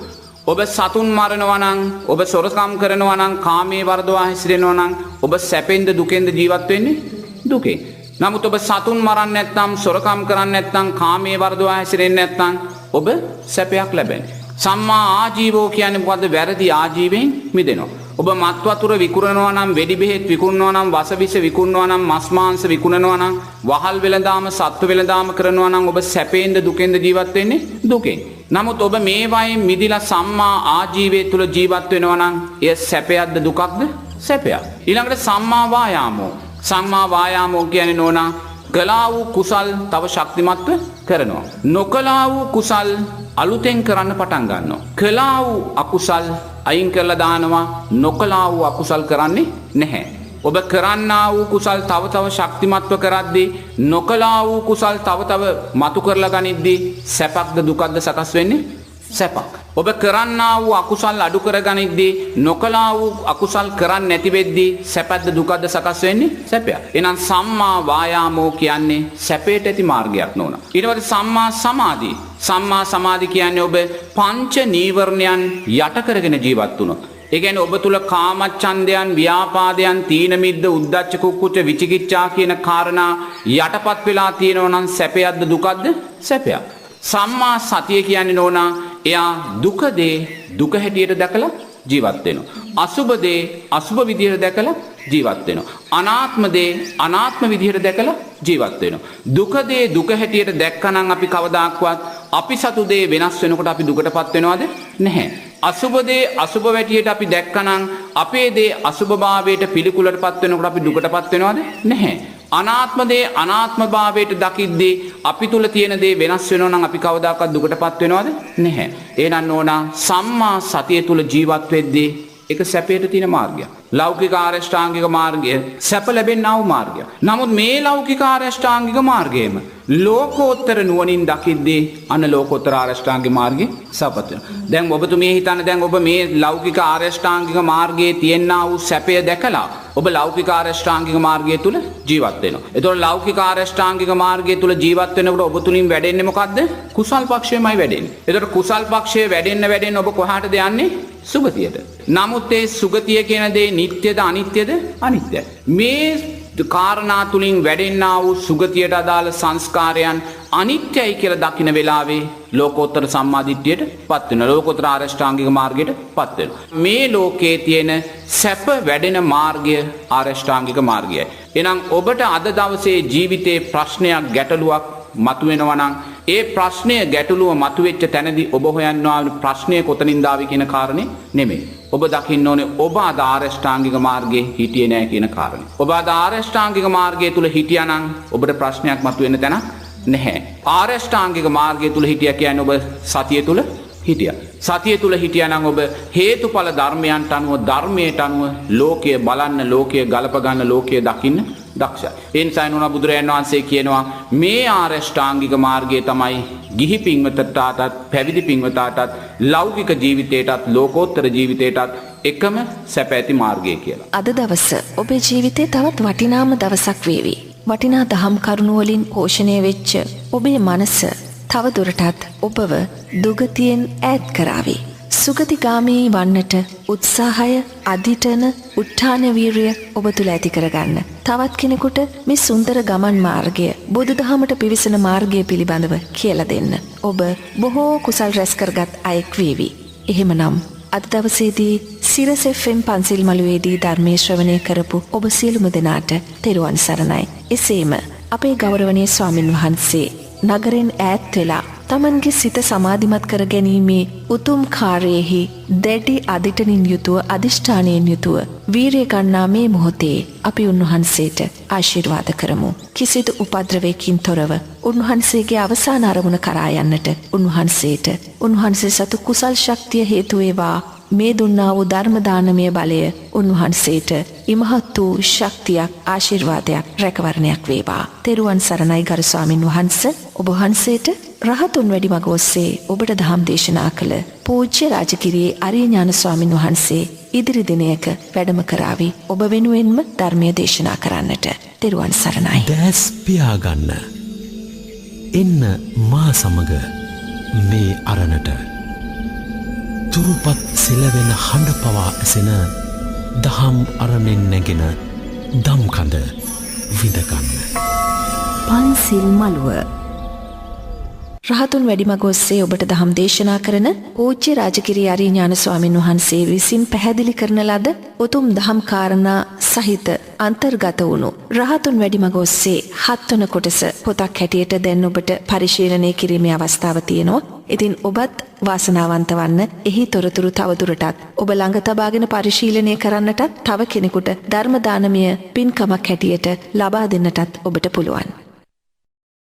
ඔබ සතුන් මරනවා නම්, ඔබ සොරකම් කරනවා නම්, කාමයේ වර්ධවා හැසිරෙනවා නම් ඔබ සැපෙන්ද දුකෙන්ද ජීවත් වෙන්නේ? දුකෙන්. නමුත් ඔබ සතුන් මරන්නේ නැත්නම්, සොරකම් කරන්නේ නැත්නම්, කාමයේ වර්ධවා හැසිරෙන්නේ නැත්නම් ඔබ සැපයක් ලැබෙන්නේ. සම්මා ආජීවෝ කියන්නේ මොකද්ද? වැරදි ආජීවයෙන් මිදෙනවා. ඔබ මත් වතුර විකුණනවා නම්, වෙඩි බෙහෙත් විකුණනවා නම්, වස විස විකුණනවා නම්, මස් මාංශ විකුණනවා නම්, වහල් වෙළඳාම, සත්ත්ව වෙළඳාම කරනවා නම් ඔබ සැපෙන්ද දුකෙන්ද ජීවත් වෙන්නේ? දුකෙන්. නමුත් ඔබ මේ වයින් මිදිලා සම්මා ආජීවයේ තුල ජීවත් වෙනවා නම් එය සැපයක්ද දුකක්ද? සැපයක්. ඊළඟට සම්මා වායාමෝ. සම්මා වායාමෝ කියන්නේ නෝනා කළා වූ කුසල් තව ශක්තිමත්ව කරනවා. නොකළා වූ කුසල් අලුතෙන් කරන්න පටන් ගන්නවා. කළා වූ අකුසල් අයින් කරලා දානවා. නොකළා වූ අකුසල් කරන්නේ නැහැ. ඔබ කරන්නා වූ කුසල් තව තව ශක්තිමත්ව කරද්දී, නොකළා වූ කුසල් තව තව මතු කරලා ගනිද්දී සැපක්ද දුකක්ද සකස් වෙන්නේ? සැපක්. ඔබ කරන්නා වූ අකුසල් අඩු කරගනිද්දී, නොකළා වූ අකුසල් කරන්නේ නැති වෙද්දී සැපක්ද දුකක්ද සකස් වෙන්නේ? සැපයක්. එහෙනම් සම්මා වායාමෝ කියන්නේ සැපයට ඇති මාර්ගයක් නෝනා. ඊට පස්සේ සම්මා සමාධි. සම්මා සමාධි කියන්නේ ඔබ පංච නීවරණයන් යට කරගෙන ජීවත් වුණොත්. ඒ කියන්නේ ඔබ තුල කාමච්ඡන්දයන්, ව්‍යාපාදයන්, තීන මිද්ද, උද්ධච්ච කුක්කුච්ච, විචිකිච්ඡා කියන කාරණා යටපත් වෙලා තියෙනවා නම් සැපයක්ද දුකක්ද? සැපයක්. සම්මා සතිය කියන්නේ නෝනා එයා දුක දේ දුක හැටියට දැකලා ජීවත් වෙනවා. අසුබ දේ අසුබ විදියට දැකලා ජීවත් වෙනවා. අනාත්ම දේ අනාත්ම විදියට දැකලා ජීවත් වෙනවා. දුක දේ දුක හැටියට දැක්කනම් අපි කවදාක්වත් අපි සතු දේ වෙනස් වෙනකොට අපි දුකටපත් වෙනවද? නැහැ. අසුබ දේ අසුබ වැටියට අපි දැක්කනම් අපේ දේ අසුබභාවයට පිළිකුලටපත් වෙනකොට අපි දුකටපත් වෙනවද? නැහැ. අනාත්ම දේ අනාත්ම භාවයට දකිද්දී අපි තුල තියෙන දේ වෙනස් වෙනවා නම් අපි කවදාකවත් දුකටපත් වෙනවද? නැහැ. එහෙනම් නෝනා සම්මා සතිය තුල ජීවත් වෙද්දී ඒක සැපයට තියෙන මාර්ගයක්. ලෞකික ආරෂ්ඨාංගික මාර්ගය සැප ලැබෙන්නා වූ මාර්ගයක්. නමුත් මේ ලෞකික ආරෂ්ඨාංගික මාර්ගයේම ලෝකෝත්තර නුවණින් දකිද්දී අන ලෝකෝත්තර ආරෂ්ඨාංගික මාර්ගේ සපත් වෙනවා. දැන් ඔබතුමිය හිතන්න, දැන් ඔබ මේ ලෞකික ආරෂ්ඨාංගික මාර්ගයේ තියෙනා වූ සැපය දැකලා ඔබ ලෞකික ආරෂ්ඨාංගික මාර්ගය තුල ජීවත් වෙනවා. එතකොට ලෞකික ආරෂ්ඨාංගික මාර්ගය තුල ජීවත් වෙනකොට ඔබ තුලින් වැඩෙන්නේ මොකද්ද? කුසල් පක්ෂයමයි වැඩෙන්නේ. එතකොට කුසල් පක්ෂයේ වැඩෙන්න ඔබ කොහාටද යන්නේ? සුගතියට. නමුත් ඒ සුගතිය කියන දේ නිට්ටයද අනිත්‍යද? අනිත්‍යයි. මේ කාරණා තුලින් වැඩෙන්නා වූ සුගතියට අදාළ සංස්කාරයන් අනිත්‍යයි කියලා දකින වෙලාවේ ලෝකෝත්තර සම්මාදිට්ඨියට පත් වෙනවා. ලෝකෝත්තර ආරෂ්ඨාංගික මාර්ගයට පත් වෙනවා. මේ ලෝකයේ තියෙන සැප වැඩෙන මාර්ගය ආරෂ්ඨාංගික මාර්ගයයි. එහෙනම් ඔබට අද දවසේ ජීවිතේ ප්‍රශ්නයක් ගැටලුවක් මතුවෙනවා නම් ඒ ප්‍රශ්නය ගැටලුව මතුවෙච්ච තැනදී ඔබ හොයන්නවා ප්‍රශ්නය කොතනින්ද ආවේ කියන කාරණේ නෙමෙයි. ඔබ දකින්න ඕනේ ඔබ අද ආරෂ්ඨාංගික මාර්ගයේ හිටියේ නැහැ කියන කාරණේ. ඔබ අද ආරෂ්ඨාංගික මාර්ගය තුල හිටියානම් ඔබට ප්‍රශ්නයක් මතුවෙන්න තැන නැහැ. ආරෂ්ඨාංගික මාර්ගය තුල හිටියා කියන්නේ ඔබ සතිය තුල හිටියා. සතිය තුල හිටියානම් ඔබ හේතුඵල ධර්මයන්ට අනුව ධර්මයට අනුව ලෝකය බලන්න, ලෝකය ගලප ගන්න, ලෝකය දකින්න දක්ෂයි. ඒ නිසා නෝනා බුදුරජාණන් වහන්සේ කියනවා මේ ආරෂ්ඨාංගික මාර්ගය තමයි ගිහි පින්වතටත් පැවිදි පින්වතටත් ලෞකික ජීවිතයටත් ලෝකෝත්තර ජීවිතයටත් එකම සැප ඇති මාර්ගය කියලා. අද දවස ඔබේ ජීවිතේ තවත් වටිනාම දවසක් වේවි. වටිනා දහම් කරුණු වලින් පෝෂණය වෙච්ච ඔබේ මනස තව දුරටත් ඔබව දුගතියෙන් ඈත් කරાવી. සුගතිගාමී වන්නට උත්සාහය, අධිඨන, උත්ථාන වීරිය ඔබ තුල ඇති කරගන්න. තවත් කෙනෙකුට මේ සුන්දර ගමන් මාර්ගය, බුදුදහමට පිවිසෙන මාර්ගය පිළිබඳව කියලා දෙන්න. ඔබ බොහෝ කුසල් රැස් කරගත් අයෙක් වේවි. එහෙමනම් අද දවසේදී සිරස FM පන්සිල් මළුවේදී ධර්මයේ ශ්‍රවණය කරපු ඔබ සියලුම දෙනාට තෙරුවන් සරණයි. එසේම අපේ ගෞරවනීය ස්වාමින් වහන්සේ නගරෙන් ඈත් වෙලා තමන්ගේ සිත සමාධිමත් කර ගැනීමේ උතුම් කාර්යයෙහි දැඩි අදිටනින් යුතුව, අදිෂ්ඨානයෙන් යුතුව වීරිය ගන්නා මේ මොහොතේ අපි උන්වහන්සේට ආශිර්වාද කරමු. කිසිදු උපද්‍රවයකින් තොරව උන්වහන්සේගේ අවසාන අරමුණ කරා යන්නට උන්වහන්සේට උන්වහන්සේ සතු කුසල් ශක්තිය හේතු වේවා. මේ දුන්නා වූ ධර්ම දානමය බලය උන්වහන්සේට ඉමහත් වූ ශක්තියක්, ආශිර්වාදයක්, රැකවරණයක් වේවා. තෙරුවන් සරණයි ගරු ස්වාමින් වහන්සේ. ඔබ වහන්සේට රහතුන් වැඩිමග ඔස්සේ ඔබට දහම් දේශනා කළ පූජ්‍ය රාජගිරියේ අරියඥාන ස්වාමින් වහන්සේ ඉදිරි දිනයක වැඩම කරાવી ඔබ වෙනුවෙන්ම ධර්මය දේශනා කරන්නට. තෙරුවන් සරණයි. දැස් පියාගන්න. එන්න මා සමග මේ අරණට. තුරුපත් සෙලවෙන හඬ පවා ඇසෙන දහම් අරණෙන් නැගෙන දම්කඳ විඳගන්න. පන්සිල් මළුව රහතුන් වැඩිමග ඔස්සේ ඔබට දහම් දේශනා කරන පූජ්‍ය රාජගිරියේ අරියඥාන ස්වාමින් වහන්සේ විසින් පැහැදිලි කරන ලද උතුම් දහම් කාරණා සහිත අන්තර්ගත වුණු රහතුන් වැඩිමග ඔස්සේ 7 වන කොටස පොතක් හැටියට දැන් ඔබට පරිශීලනය කිරීමේ අවස්ථාව තියෙනවා. ඉතින් ඔබත් වාසනාවන්ත වන්න. එහි තොරතුරු තවදුරටත් ඔබ ළඟ තබාගෙන පරිශීලනය කරන්නටත් තව කෙනෙකුට ධර්ම දානමය පින්කමක් හැටියට ලබා දෙන්නටත් ඔබට පුළුවන්.